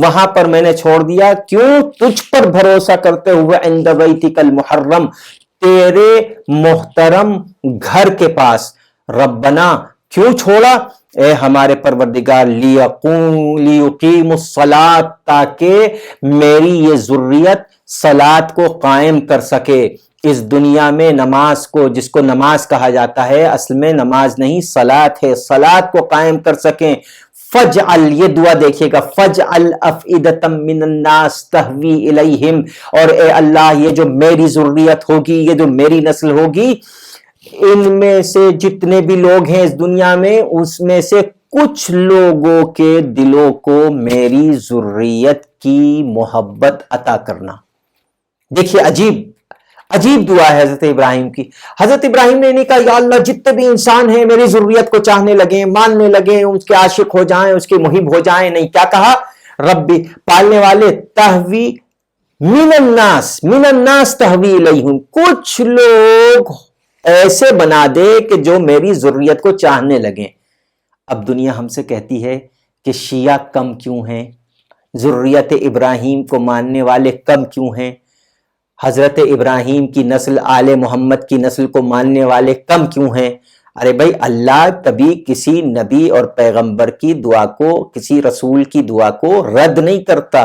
وہاں پر میں نے چھوڑ دیا. کیوں؟ تجھ پر بھروسہ کرتے ہوئے، عند بیتک المحرم، تیرے محترم گھر کے پاس. ربنا، کیوں چھوڑا؟ اے ہمارے پروردگار لیقیم الصلاۃ، تاکہ میری یہ ذریت صلاۃ کو قائم کر سکے۔ اس دنیا میں نماز کو، جس کو نماز کہا جاتا ہے، اصل میں نماز نہیں صلاۃ ہے، صلاۃ کو قائم کر سکیں۔ فجعل، یہ دعا دیکھیے گا، فجعل افئدۃ من الناس تہوی الیہم، اور اے اللہ یہ جو میری ذریت ہوگی، یہ جو میری نسل ہوگی، ان میں سے جتنے بھی لوگ ہیں اس دنیا میں، اس میں سے کچھ لوگوں کے دلوں کو میری ذریت کی محبت عطا کرنا۔ دیکھیے عجیب دعا ہے حضرت ابراہیم کی۔ حضرت ابراہیم نے نہیں کہا یا اللہ جتنے بھی انسان ہیں میری ذریت کو چاہنے لگیں، ماننے لگیں، اس کے عاشق ہو جائیں، اس کے محب ہو جائیں، نہیں، کیا کہا؟ ربی، پالنے والے، تہوی من الناس تہوی الیہم، کچھ لوگ ایسے بنا دے کہ جو میری ذریت کو چاہنے لگیں۔ اب دنیا ہم سے کہتی ہے کہ شیعہ کم کیوں ہیں، ذریت ابراہیم کو ماننے والے کم کیوں ہیں، حضرت ابراہیم کی نسل، آل محمد کی نسل کو ماننے والے کم کیوں ہیں؟ ارے بھائی، اللہ کبھی کسی نبی اور پیغمبر کی دعا کو، کسی رسول کی دعا کو رد نہیں کرتا،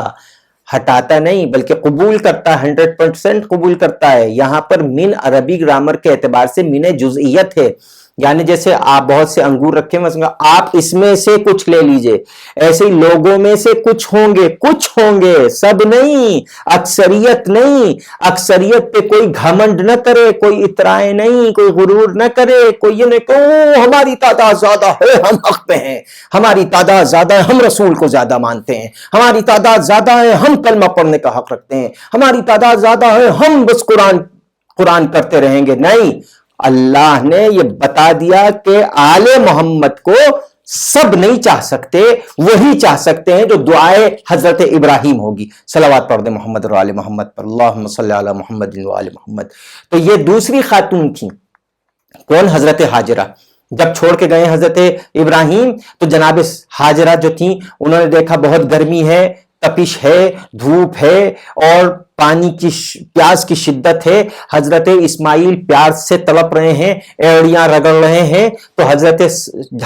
ہٹاتا نہیں، بلکہ قبول کرتا، 100% قبول کرتا ہے۔ یہاں پر من عربی گرامر کے اعتبار سے من جزئیت ہے، یعنی جیسے آپ بہت سے انگور رکھے ہیں، آپ اس میں سے کچھ لے لیجئے، ایسے ہی لوگوں میں سے کچھ ہوں گے، سب نہیں، اکثریت نہیں۔ اکثریت پہ کوئی گھمنڈ نہ کرے، کوئی اترائے نہیں، کوئی غرور نہ کرے، کوئی یہ نہیں کہ ہماری تعداد زیادہ ہے ہم حق پہ ہیں، ہماری تعداد زیادہ ہے ہم رسول کو زیادہ مانتے ہیں، ہماری تعداد زیادہ ہے ہم کلمہ پڑھنے کا حق رکھتے ہیں، ہماری تعداد زیادہ ہے ہم بس قرآن کرتے رہیں گے۔ نہیں، اللہ نے یہ بتا دیا کہ آل محمد کو سب نہیں چاہ سکتے، وہی چاہ سکتے ہیں جو دعائے حضرت ابراہیم ہوگی۔ صلوات پڑھ دیں محمد اور آل محمد پر، اللہم صلی علی محمد و آل محمد۔ تو یہ دوسری خاتون تھیں، کون؟ حضرت ہاجرہ۔ جب چھوڑ کے گئے حضرت ابراہیم تو جناب ہاجرہ جو تھیں، انہوں نے دیکھا بہت گرمی ہے، تپش ہے، دھوپ ہے، اور پانی کی پیاس کی شدت ہے۔ حضرت اسماعیل پیاس سے تڑپ رہے ہیں، ایڑیاں رگڑ رہے ہیں، تو حضرت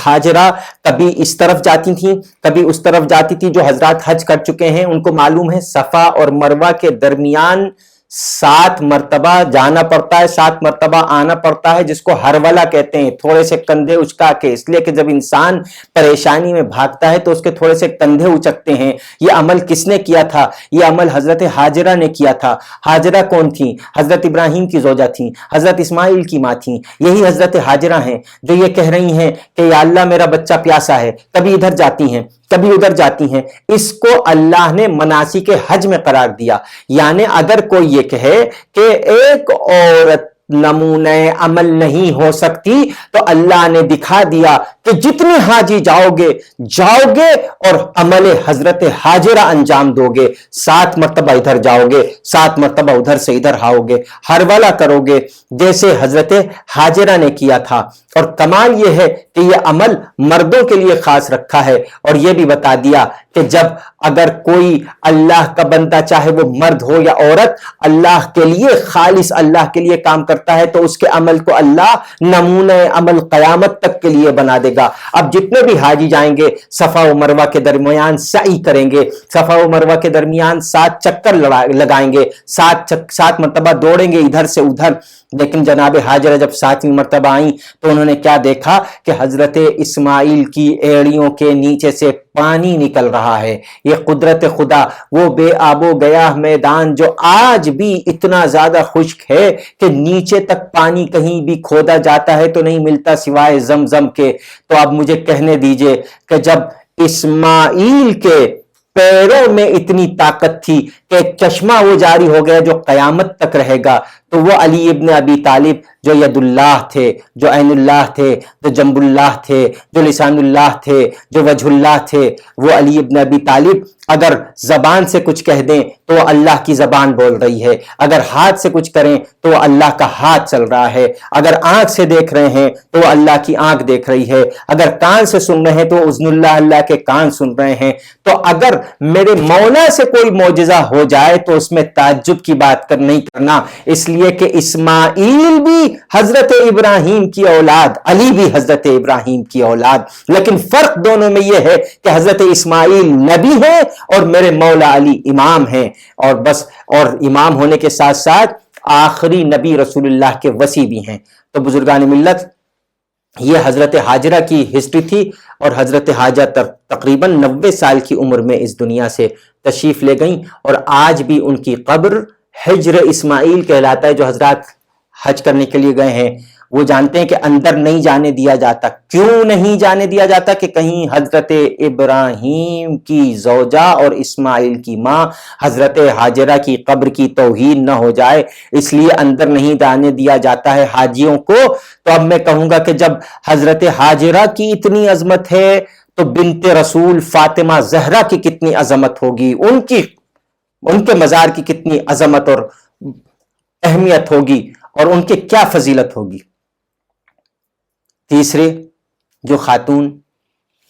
ہاجرہ کبھی اس طرف جاتی تھیں، کبھی اس طرف جاتی تھی۔ جو حضرات حج کر چکے ہیں ان کو معلوم ہے صفا اور مروہ کے درمیان 7 مرتبہ جانا پڑتا ہے، 7 مرتبہ آنا پڑتا ہے، جس کو ہرولہ کہتے ہیں، تھوڑے سے کندھے اچکا کے، اس لیے کہ جب انسان پریشانی میں بھاگتا ہے تو اس کے تھوڑے سے کندھے اچکتے ہیں۔ یہ عمل کس نے کیا تھا؟ یہ عمل حضرت ہاجرہ نے کیا تھا۔ ہاجرہ کون تھیں؟ حضرت ابراہیم کی زوجہ تھیں، حضرت اسماعیل کی ماں تھیں۔ یہی حضرت ہاجرہ ہیں جو یہ کہہ رہی ہیں کہ یا اللہ میرا بچہ پیاسا ہے، کبھی ادھر جاتی ہیں کبھی ادھر جاتی ہیں۔ اس کو اللہ نے مناسک حج میں قرار دیا۔ یعنی اگر کوئی یہ کہے کہ ایک عورت نمونہ عمل نہیں ہو سکتی، تو اللہ نے دکھا دیا کہ جتنے حاجی جاؤ گے اور عمل حضرت ہاجرہ انجام دو گے، 7 مرتبہ ادھر جاؤ گے، 7 مرتبہ ادھر سے ادھر آؤ گے، ہرولہ کرو گے جیسے حضرت ہاجرہ نے کیا تھا۔ اور کمال یہ ہے کہ یہ عمل مردوں کے لیے خاص رکھا ہے، اور یہ بھی بتا دیا کہ جب اگر کوئی اللہ کا بندہ، چاہے وہ مرد ہو یا عورت، اللہ کے لیے، خالص اللہ کے لیے کام کرتا ہے تو اس کے عمل کو اللہ نمونہ عمل قیامت تک کے لیے بنا دے گا۔ اب جتنے بھی حاجی جائیں گے صفا و مروہ کے درمیان سعی کریں گے، صفا و مروہ کے درمیان 7 چکر لگائیں گے، 7 مرتبہ دوڑیں گے ادھر سے ادھر۔ لیکن جناب ہاجرہ جب 7ویں مرتبہ آئیں تو انہوں نے کیا دیکھا کہ حضرت اسماعیل کی ایڑیوں کے نیچے سے پانی نکل رہا ہے۔ یہ قدرت خدا، وہ بے آب و گیاہ میدان جو آج بھی اتنا زیادہ خشک ہے کہ نیچے تک پانی کہیں بھی کھودا جاتا ہے تو نہیں ملتا سوائے زمزم کے۔ تو اب مجھے کہنے دیجئے کہ جب اسماعیل کے پیروں میں اتنی طاقت تھی کہ ایک چشمہ وہ جاری ہو گیا جو قیامت تک رہے گا، تو وہ علی ابن ابی طالب جو ید اللہ تھے، جو عین اللہ تھے، جو جنب اللہ تھے، جو لسان اللہ تھے، جو وجہ اللہ تھے، وہ علی ابن ابی طالب اگر زبان سے کچھ کہہ دیں تو وہ اللہ کی زبان بول رہی ہے، اگر ہاتھ سے کچھ کریں تو وہ اللہ کا ہاتھ چل رہا ہے، اگر آنکھ سے دیکھ رہے ہیں تو وہ اللہ کی آنکھ دیکھ رہی ہے، اگر کان سے سن رہے ہیں تو اذن اللہ، اللہ کے کان سن رہے ہیں۔ تو اگر میرے مولا سے کوئی معجزہ ہو جائے تو اس میں تعجب کی بات نہیں کرنا، اس لیے لیے کہ اسماعیل بھی حضرت ابراہیم کی اولاد، علی بھی حضرت ابراہیم کی اولاد، لیکن فرق دونوں میں یہ ہے کہ حضرت اسماعیل نبی ہیں اور میرے مولا علی امام ہیں، اور بس، اور امام ہونے کے ساتھ ساتھ آخری نبی رسول اللہ کے وصی بھی ہیں۔ تو بزرگان ملت، یہ حضرت ہاجرہ کی ہسٹری تھی، اور حضرت ہاجرہ تقریباً 90 سال کی عمر میں اس دنیا سے تشریف لے گئیں، اور آج بھی ان کی قبر حجر اسماعیل کہلاتا ہے۔ جو حضرات حج کرنے کے لیے گئے ہیں وہ جانتے ہیں کہ اندر نہیں جانے دیا جاتا۔ کیوں نہیں جانے دیا جاتا؟ کہ کہیں حضرت ابراہیم کی زوجہ اور اسماعیل کی ماں حضرت ہاجرہ کی قبر کی توہین نہ ہو جائے، اس لیے اندر نہیں جانے دیا جاتا ہے حاجیوں کو۔ تو اب میں کہوں گا کہ جب حضرت ہاجرہ کی اتنی عظمت ہے تو بنت رسول فاطمہ زہرا کی کتنی عظمت ہوگی، ان کے مزار کی کتنی عظمت اور اہمیت ہوگی، اور ان کے کیا فضیلت ہوگی۔ تیسرے جو خاتون،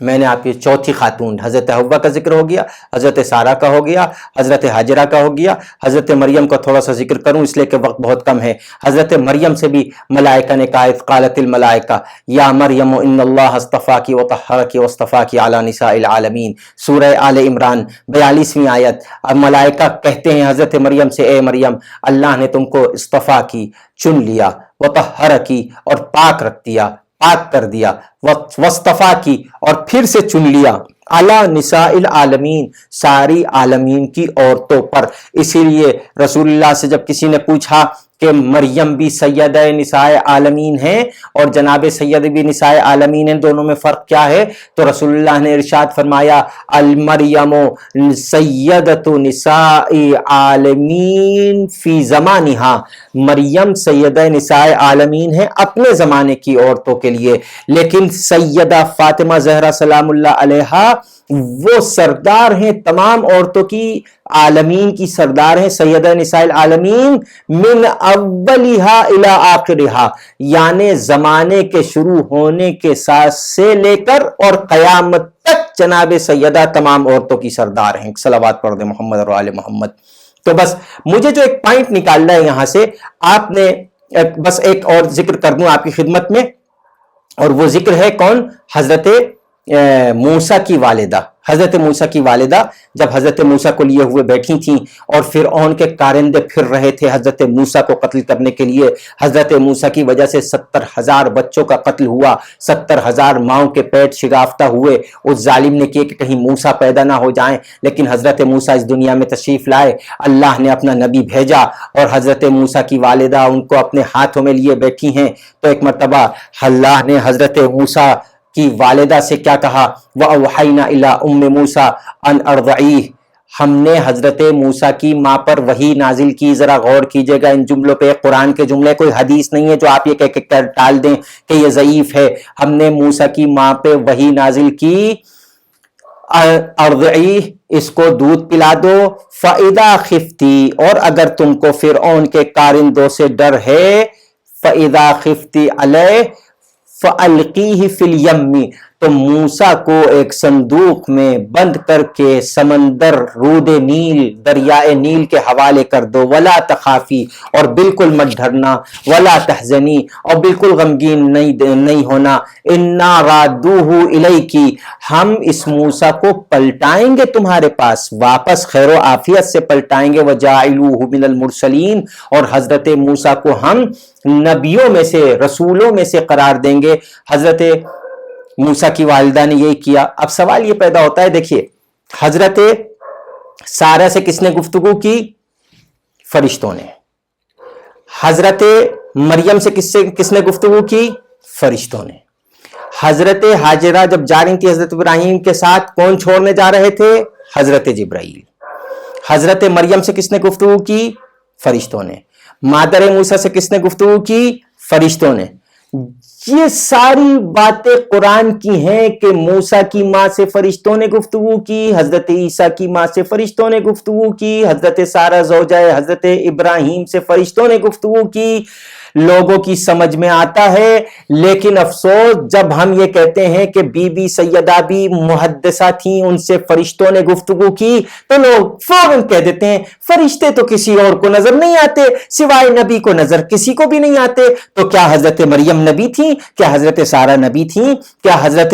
میں نے آپ کی چوتھی خاتون حضرت حوا کا ذکر ہو گیا، حضرت سارہ کا ہو گیا، حضرت ہاجرہ کا ہو گیا، حضرت مریم کا تھوڑا سا ذکر کروں اس لیے کہ وقت بہت کم ہے۔ حضرت مریم سے بھی ملائکہ نے کہا، قالت الملائکہ یا مریم ان اللہ اصطفاکی وطہرکی واصطفاکی علی نساء العالمین، سورہ آل عمران 42ویں آیت۔ اب ملائکہ کہتے ہیں حضرت مریم سے، اے مریم، اللہ نے تم کو اصطفا کی، چن لیا، وطہرکی اور پاک رکھ دیا، پاک کر دیا، واصطفا کی اور پھر سے چن لیا، علی نساء العالمین، ساری عالمین کی عورتوں پر۔ اسی لیے رسول اللہ سے جب کسی نے پوچھا کہ مریم بھی سیدہ نساء عالمین ہیں اور جناب سید بھی نساء عالمین ہیں، دونوں میں فرق کیا ہے؟ تو رسول اللہ نے ارشاد فرمایا، المریم سیدۃ نساء عالمین فی زمانہا، مریم سیدہ نساء عالمین ہیں اپنے زمانے کی عورتوں کے لیے، لیکن سیدہ فاطمہ زہرا سلام اللہ علیہا وہ سردار ہیں تمام عورتوں کی، عالمین کی سردار ہیں، سیدہ نساء العالمین من اولیہا الی آخرہا، یعنی زمانے کے شروع ہونے کے ساتھ سے لے کر اور قیامت تک جناب سیدہ تمام عورتوں کی سردار ہیں۔ صلوات پڑھ دیں محمد اور آل محمد۔ تو بس مجھے جو ایک پوائنٹ نکالنا ہے یہاں سے، آپ نے بس ایک اور ذکر کر دوں آپ کی خدمت میں، اور وہ ذکر ہے کون؟ حضرت موسیٰ کی والدہ۔ حضرت موسیٰ کی والدہ جب حضرت موسیٰ کو لیے ہوئے بیٹھی تھیں اور فرعون کے کارندے پھر رہے تھے حضرت موسیٰ کو قتل کرنے کے لیے، حضرت موسیٰ کی وجہ سے 70,000 بچوں کا قتل ہوا، 70,000 ماؤں کے پیٹ شگافتہ ہوئے۔ اس ظالم نے کیا کہ کہیں موسیٰ پیدا نہ ہو جائیں، لیکن حضرت موسیٰ اس دنیا میں تشریف لائے، اللہ نے اپنا نبی بھیجا، اور حضرت موسیٰ کی والدہ ان کو اپنے ہاتھوں میں لیے بیٹھی ہیں۔ تو ایک مرتبہ اللہ نے حضرت موسیٰ کی والدہ سے کیا کہا؟ وَأَوْحَيْنَا إِلَىٰ أُمِّ مُوسَىٰ أَنْ أَرْضَعِيهِ، ہم نے حضرت موسیٰ کی ماں پر وحی نازل کی۔ ذرا غور کیجئے گا ان جملوں پہ، قرآن کے جملے، کوئی حدیث نہیں ہے جو آپ یہ کہہ کے ٹال دیں کہ یہ ضعیف ہے۔ ہم نے موسیٰ کی ماں پہ وحی نازل کی، ارضعیہ، اس کو دودھ پلا دو، فَإِذَا خِفْتِ، اور اگر تم کو فرعون کے کارندوں سے ڈر ہے، فَإِذَا خِفْتِ عَلَيْهِ فَأَلْقِيهِ فِي الْيَمِّ، تو موسیٰ کو ایک صندوق میں بند کر کے سمندر، رود نیل، دریائے نیل کے حوالے کر دو، وَلَا تَخَافِي، اور بالکل مت ڈرنا، وَلَا تَحْزَنِي، اور بالکل غمگین نہیں ہونا، إِنَّا رَادُّوهُ إِلَيْكِ، ہم اس موسیٰ کو پلٹائیں گے تمہارے پاس، واپس خیر و عافیت سے پلٹائیں گے، وَجَاعِلُوهُ مِنَ الْمُرْسَلِينَ، اور حضرت موسیٰ کو ہم نبیوں میں سے، رسولوں میں سے قرار دیں گے۔ حضرت موسیٰ کی والدہ نے یہ کیا۔ اب سوال یہ پیدا ہوتا ہے، دیکھیے حضرت سارہ سے کس نے گفتگو کی؟ فرشتوں نے۔ حضرت مریم سے کس نے گفتگو کی؟ فرشتوں نے۔ حضرت ہاجرہ جب جا رہی تھی حضرت ابراہیم کے ساتھ، کون چھوڑنے جا رہے تھے؟ حضرت جبرائیل۔ حضرت مریم سے کس نے گفتگو کی؟ فرشتوں نے۔ مادر موسیٰ سے کس نے گفتگو کی؟ فرشتوں نے۔ یہ ساری باتیں قرآن کی ہیں کہ موسیٰ کی ماں سے فرشتوں نے گفتگو کی، حضرت عیسیٰ کی ماں سے فرشتوں نے گفتگو کی، حضرت سارہ زوجہ حضرت ابراہیم سے فرشتوں نے گفتگو کی، لوگوں کی سمجھ میں آتا ہے، لیکن افسوس جب ہم یہ کہتے ہیں کہ بی بی سیدہ بھی محدثہ تھیں، ان سے فرشتوں نے گفتگو کی، تو لوگ فوراً کہہ دیتے ہیں فرشتے تو کسی اور کو نظر نہیں آتے، سوائے نبی کو نظر کسی کو بھی نہیں آتے۔ تو کیا حضرت مریم نبی تھیں؟ کیا حضرت سارہ نبی تھیں؟ کیا حضرت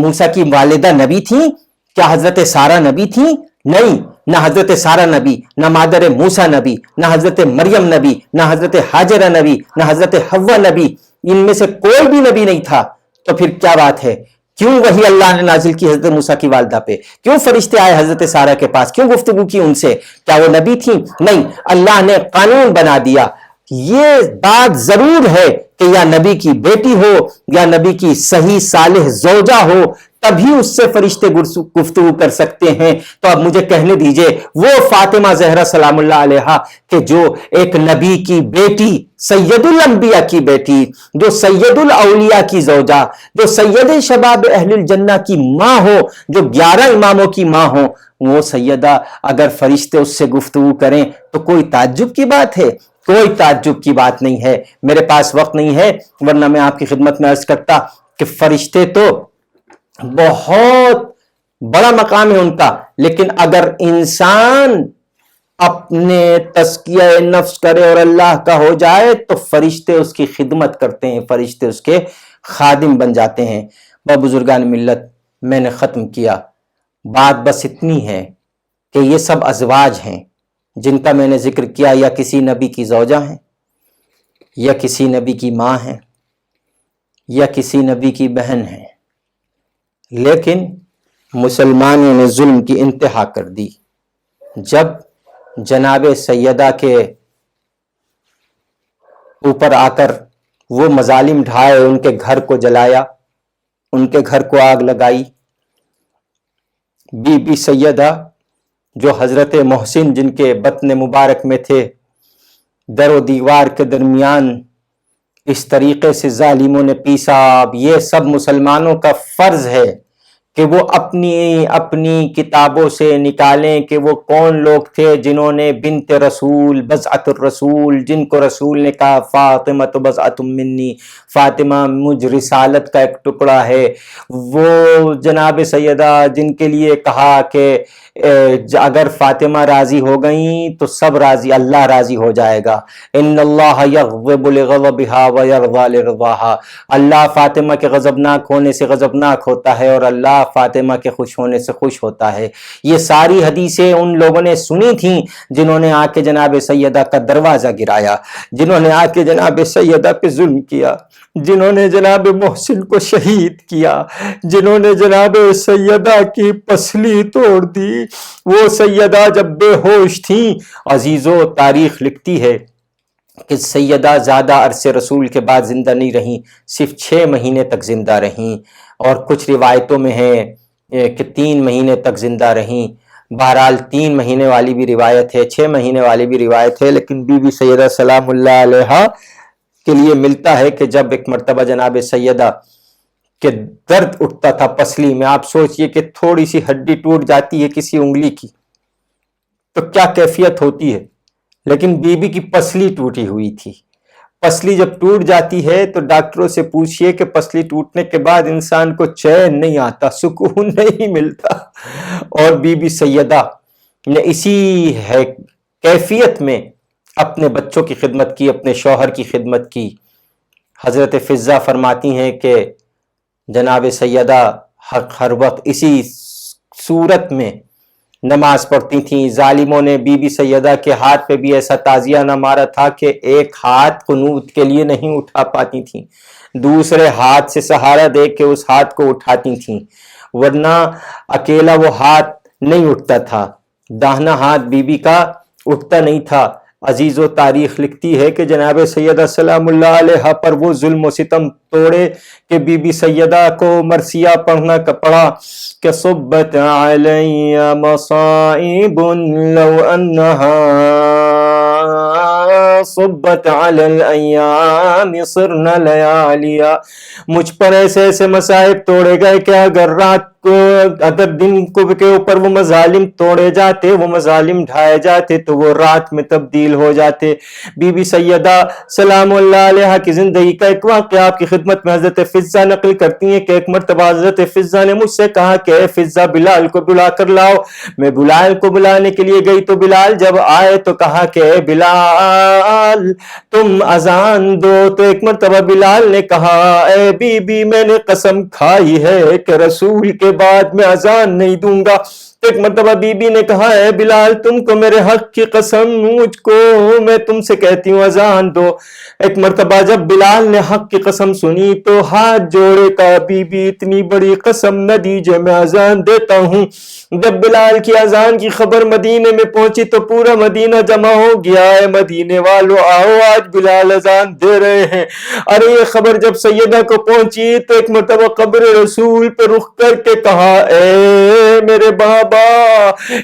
موسیٰ کی والدہ نبی تھیں؟ کیا حضرت سارہ نبی تھیں؟ نہیں، نہ حضرت سارہ نبی، نہ مادر موسیٰ نبی، نہ حضرت مریم نبی، نہ حضرت حاجرہ نبی، نہ حضرت حوا نبی، ان میں سے کوئی بھی نبی نہیں تھا۔ تو پھر کیا بات ہے؟ کیوں وہی اللہ نے نازل کی حضرت موسیٰ کی والدہ پہ؟ کیوں فرشتے آئے حضرت سارہ کے پاس؟ کیوں گفتگو کی ان سے؟ کیا وہ نبی تھیں؟ نہیں، اللہ نے قانون بنا دیا۔ یہ بات ضرور ہے کہ یا نبی کی بیٹی ہو یا نبی کی صحیح صالح زوجہ ہو، تبھی اس سے فرشتے گفتگو کر سکتے ہیں۔ تو اب مجھے کہنے دیجئے وہ فاطمہ زہرا سلام اللہ علیہا کہ جو ایک نبی کی بیٹی، سید الانبیاء کی بیٹی، جو سید الاولیاء کی زوجہ، جو سید شباب اہل الجنہ کی ماں ہو، جو 11 اماموں کی ماں ہو، وہ سیدہ اگر فرشتے اس سے گفتگو کریں تو کوئی تعجب کی بات ہے؟ کوئی تعجب کی بات نہیں ہے۔ میرے پاس وقت نہیں ہے، ورنہ میں آپ کی خدمت میں عرض کرتا کہ فرشتے تو بہت بڑا مقام ہے ان کا، لیکن اگر انسان اپنے تزکیہ نفس کرے اور اللہ کا ہو جائے تو فرشتے اس کی خدمت کرتے ہیں، فرشتے اس کے خادم بن جاتے ہیں۔ بزرگان ملت، میں نے ختم کیا، بات بس اتنی ہے کہ یہ سب ازواج ہیں جن کا میں نے ذکر کیا، یا کسی نبی کی زوجہ ہیں، یا کسی نبی کی ماں ہیں، یا کسی نبی کی بہن ہیں، لیکن مسلمانوں نے ظلم کی انتہا کر دی جب جناب سیدہ کے اوپر آ کر وہ مظالم ڈھائے، ان کے گھر کو جلایا، ان کے گھر کو آگ لگائی۔ بی بی سیدہ جو حضرت محسن جن کے بطن مبارک میں تھے، در و دیوار کے درمیان اس طریقے سے ظالموں نے پیسا۔ اب یہ سب مسلمانوں کا فرض ہے کہ وہ اپنی کتابوں سے نکالیں کہ وہ کون لوگ تھے جنہوں نے بنت رسول، بضعۃ الرسول، جن کو رسول نے کہا فاطمہ تو بضعۃ منی، فاطمہ مجھ رسالت کا ایک ٹکڑا ہے، وہ جناب سیدہ جن کے لیے کہا کہ اگر فاطمہ راضی ہو گئیں تو سب راضی، اللہ راضی ہو جائے گا۔ ان اللہ یغضب لغضبها ویرضی لرضاها، اللہ فاطمہ کے غضبناک ہونے سے غضبناک ہوتا ہے اور اللہ فاطمہ کے خوش ہونے سے خوش ہوتا ہے۔ یہ ساری حدیثیں ان لوگوں نے سنی تھیں جنہوں نے آ کے جناب سیدہ کا دروازہ گرایا، جنہوں نے آ کے جناب سیدہ پہ ظلم کیا، جنہوں نے جناب محسن کو شہید کیا، جنہوں نے جناب سیدہ کی پسلی توڑ دی۔ وہ سیدہ جب بے ہوش تھیں، عزیزو تاریخ لکھتی ہے کہ سیدہ زیادہ عرصے رسول کے بعد زندہ نہیں رہیں، صرف 6 مہینے تک زندہ رہیں، اور کچھ روایتوں میں ہے کہ 3 مہینے تک زندہ رہیں۔ بہرحال 3 مہینے والی بھی روایت ہے، 6 مہینے والی بھی روایت ہے، لیکن بی بی سیدہ سلام اللہ علیہا کے لیے ملتا ہے کہ جب ایک مرتبہ جناب سیدہ کہ درد اٹھتا تھا پسلی میں، آپ سوچئے کہ تھوڑی سی ہڈی ٹوٹ جاتی ہے کسی انگلی کی تو کیا کیفیت ہوتی ہے، لیکن بی بی کی پسلی ٹوٹی ہوئی تھی۔ پسلی جب ٹوٹ جاتی ہے تو ڈاکٹروں سے پوچھئے کہ پسلی ٹوٹنے کے بعد انسان کو چین نہیں آتا، سکون نہیں ملتا، اور بی بی سیدہ نے اسی کیفیت میں اپنے بچوں کی خدمت کی، اپنے شوہر کی خدمت کی۔ حضرت فضہ فرماتی ہیں کہ جناب سیدہ ہر وقت اسی صورت میں نماز پڑھتی تھیں۔ ظالموں نے بی بی سیدہ کے ہاتھ پہ بھی ایسا تازیہ نہ مارا تھا کہ ایک ہاتھ قنوت کے لیے نہیں اٹھا پاتی تھیں، دوسرے ہاتھ سے سہارا دے کے اس ہاتھ کو اٹھاتی تھیں، ورنہ اکیلا وہ ہاتھ نہیں اٹھتا تھا، داہنا ہاتھ بی بی کا اٹھتا نہیں تھا۔ عزیز و تاریخ لکھتی ہے کہ جناب سیدہ سلام اللہ علیہ پر وہ ظلم و ستم توڑے کہ بی بی سیدہ کو مرثیہ پڑھنا پڑا کہ صبت علی مصائب لو انہا صبت علی الایام صرن لیالیا، مجھ پر ایسے ایسے مصائب توڑے گئے کہ اگر رات اگر دن کے اوپر وہ مظالم توڑے جاتے، وہ مظالم ڈھائے جاتے تو وہ رات میں تبدیل ہو جاتے۔ بی بی سیدہ سلام اللہ علیہ کی زندگی کا ایک واقعہ آپ کی خدمت میں حضرت فضہ نقل کرتی ہیں کہ ایک مرتبہ حضرت فضہ نے مجھ سے کہا کہ اے فضہ بلال کو بلا کر لاؤ۔ میں بلال کو بلانے کے لیے گئی تو بلال جب آئے تو کہا کہ اے بلال تم اذان دو۔ تو ایک مرتبہ بلال نے کہا اے بی بی میں نے قسم کھائی ہے کہ رسول کے بعد میں اذان نہیں دوں گا۔ ایک مرتبہ بی بی نے کہا اے بلال تم کو میرے حق کی قسم، مجھ کو میں تم سے کہتی ہوں اذان دو۔ ایک مرتبہ جب بلال نے حق کی قسم سنی تو ہاتھ جوڑے کہا بی بی اتنی بڑی قسم نہ دیجئے، میں اذان دیتا ہوں۔ جب بلال کی اذان کی خبر مدینے میں پہنچی تو پورا مدینہ جمع ہو گیا، اے مدینے والو آؤ آج بلال اذان دے رہے ہیں۔ ارے یہ خبر جب سیدہ کو پہنچی تو ایک مرتبہ قبر رسول پہ رخ کر کے کہا اے میرے بابا،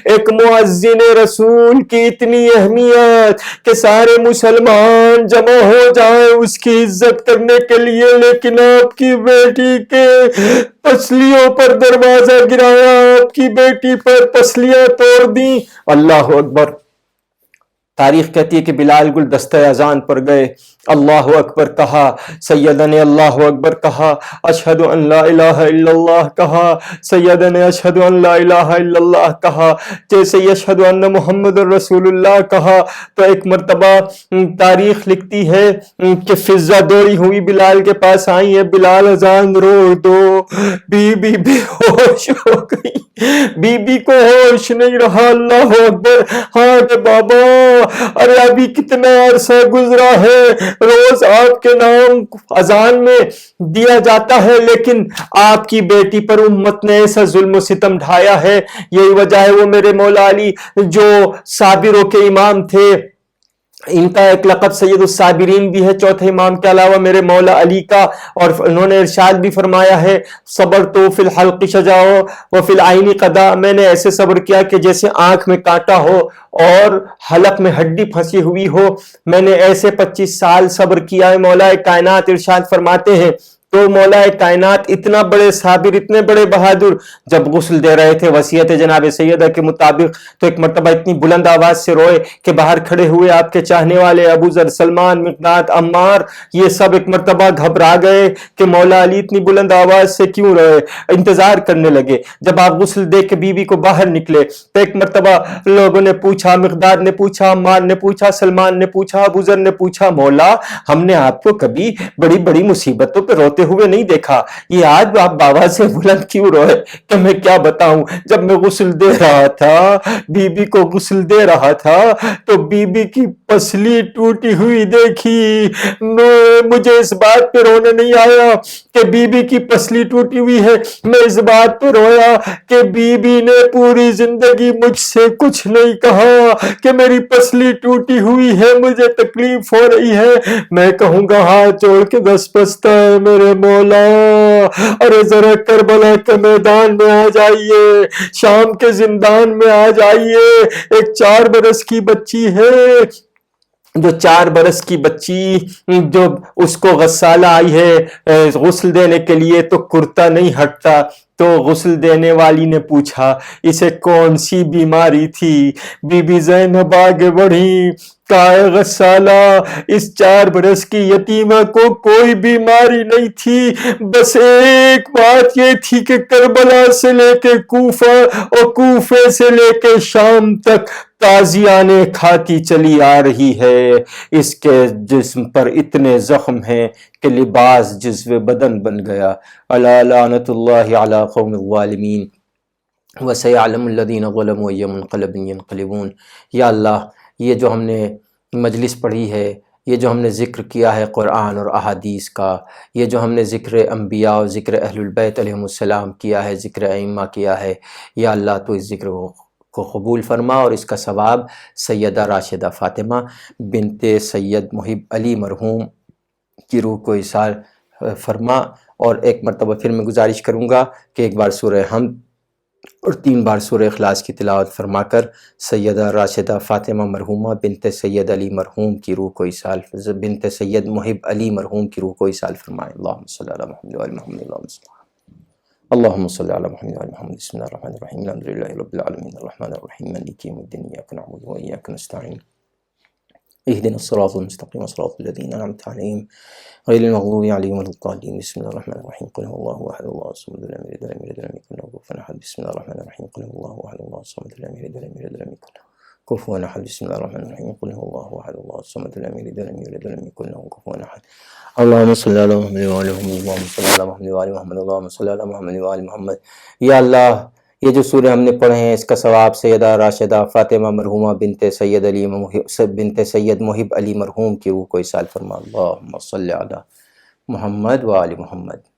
ایک مؤذن رسول کی اتنی اہمیت کہ سارے مسلمان جمع ہو جائیں اس کی عزت کرنے کے لیے، لیکن آپ کی بیٹی کے پسلیوں پر دروازہ گرایا، آپ کی بیٹی پر پسلیاں توڑ دیں۔ اللہ اکبر۔ تاریخ کہتی ہے کہ بلال گلدستہ اذان پر گئے، اللہ اکبر کہا، سیدہ نے اللہ اکبر کہا، اشہد ان لا الہ الا اللہ کہا، سیدہ نے اشہد ان لا الہ الا اللہ کہا، جیسے اشہد ان محمد رسول اللہ کہا تو ایک مرتبہ تاریخ لکھتی ہے کہ فضہ دوڑی ہوئی بلال کے پاس آئی ہے، بلال اذان روک دو۔ بی بی بے ہوش ہو گئی، بی بی کو ہوش نہیں رہا۔ اللہ اکبر۔ ہاں بابا، ارے ابھی کتنا عرصہ گزرا ہے، روز آپ کے نام اذان میں دیا جاتا ہے، لیکن آپ کی بیٹی پر امت نے ایسا ظلم و ستم ڈھایا ہے۔ یہی وجہ ہے وہ میرے مولا علی جو صابروں کے امام تھے، ان کا ایک لقب سید الصابرین بھی ہے، چوتھے امام کے علاوہ میرے مولا علی کا، اور انہوں نے ارشاد بھی فرمایا ہے صبر تو فی الحلق شجاع و فی العین قدا، میں نے ایسے صبر کیا کہ جیسے آنکھ میں کانٹا ہو اور حلق میں ہڈی پھنسی ہوئی ہو، میں نے ایسے 25 سال صبر کیا ہے۔ مولا کائنات ارشاد فرماتے ہیں تو مولا کائنات اتنا بڑے صابر، اتنے بڑے بہادر، جب غسل دے رہے تھے وصیت جناب سیدہ کے مطابق تو ایک مرتبہ اتنی بلند آواز سے روئے کہ باہر کھڑے ہوئے آپ کے چاہنے والے ابو ذر، سلمان، مقداد، عمار، یہ سب ایک مرتبہ گھبرا گئے کہ مولا علی اتنی بلند آواز سے کیوں روئے، انتظار کرنے لگے۔ جب آپ غسل دے کے بی بی کو باہر نکلے تو ایک مرتبہ لوگوں نے پوچھا، مقداد نے پوچھا، عمار نے پوچھا، سلمان نے پوچھا، ابو ذر نے پوچھا، مولا ہم نے آپ کو کبھی بڑی بڑی مصیبتوں پہ روتے ہوئے نہیں دیکھا، یہ آج آپ بابا سے بلند کیوں روئے؟ کہ میں کیا بتاؤں، جب میں غسل دے رہا تھا، بی بی کو غسل دے رہا تھا تو بی بی کی پسلی ٹوٹی ہوئی دیکھی، مجھے اس بات پہ رونا نہیں آیا کہ بی بی کی پسلی ٹوٹی ہوئی ہے، میں اس بات پہ رویا کہ بی بی نے پوری زندگی مجھ سے کچھ نہیں کہا کہ میری پسلی ٹوٹی ہوئی ہے، مجھے تکلیف ہو رہی ہے، میں کہوں گا ہاتھ جوڑ کے دس پستہ ہے میرے مولا، ارے ذرا کربلا کے میدان میں آ جائیے، شام کے زندان میں آ جائیے۔ ایک 4 برس کی بچی ہے، جو 4 برس کی بچی جو اس کو غسالہ آئی ہے غسل دینے کے لیے تو کرتا نہیں ہٹتا، تو غسل دینے والی نے پوچھا اسے کون سی بیماری تھی، بی بی زینب آگے بڑھی، کہا غسالہ اس 4 برس کی یتیمہ کو کوئی بیماری نہیں تھی، بس ایک بات یہ تھی کہ کربلا سے لے کے کوفہ اور کوفے سے لے کے شام تک تازیانے کھاتی چلی آ رہی ہے، اس کے جسم پر اتنے زخم ہیں کہ لباس جزو بدن بن گیا۔ الا لعنت اللہ علی قوم الظالمین وسیعلم الذین ظلموا ای منقلب ینقلبون۔ یا اللہ، یہ جو ہم نے مجلس پڑھی ہے، یہ جو ہم نے ذکر کیا ہے قرآن اور احادیث کا، یہ جو ہم نے ذکر انبیاء اور ذکر اہل البیت علیہم السلام کیا ہے، ذکر ائمہ کیا ہے، یا اللہ تو اس ذکر کو قبول فرما اور اس کا ثواب سیدہ راشدہ فاطمہ بنت سید محب علی مرحوم کی روح کو ایصال فرما۔ اور ایک مرتبہ پھر میں گزارش کروں گا کہ ایک بار سورہ حمد اور 3 بار سورہ اخلاص کی تلاوت فرما کر سیدہ راشدہ فاطمہ مرحومہ بنت سید علی مرحوم کی روح کو ایصال، بنت سید محب علی مرحوم کی روح کو ایصال فرمائیں۔ اللہم صلی علی محمد و آل محمد۔ اللہم صلی اللهم صل على محمد وعلى محمد. بسم الله الرحمن الرحيم. الحمد لله رب العالمين الرحمن الرحيم مالك يوم الدين إياك نعبد وإياك نستعين اهدنا الصراط المستقيم صراط الذين أنعمت عليهم غير المغضوب عليهم ولا الضالين. بسم الله الرحمن الرحيم. قل هو الله أحد الله الصمد لم يلد ولم يولد ولم يكن له كفوا أحد. بسم الله الرحمن الرحيم. قل هو الله أحد الله الصمد لم يلد ولم يولد ولم يكن له كفوا أحد. بسم الله الرحمن الرحيم. قل هو الله أحد الله الصمد لم يلد ولم يولد ولم يكن له كفوا أحد. اللهم صل على محمد وعلى محمد. اللهم صل على محمد وعلى محمد. اللهم صل على محمد وعلى محمد. یا اللہ یہ جو سورہ ہم نے پڑھے ہیں اس کا ثواب سیدہ راشدہ فاطمہ مرحومہ بنت سید محب علی مرحوم کی روح کو ایصال فرما. اللہم صل علی محمد وعلی محمد.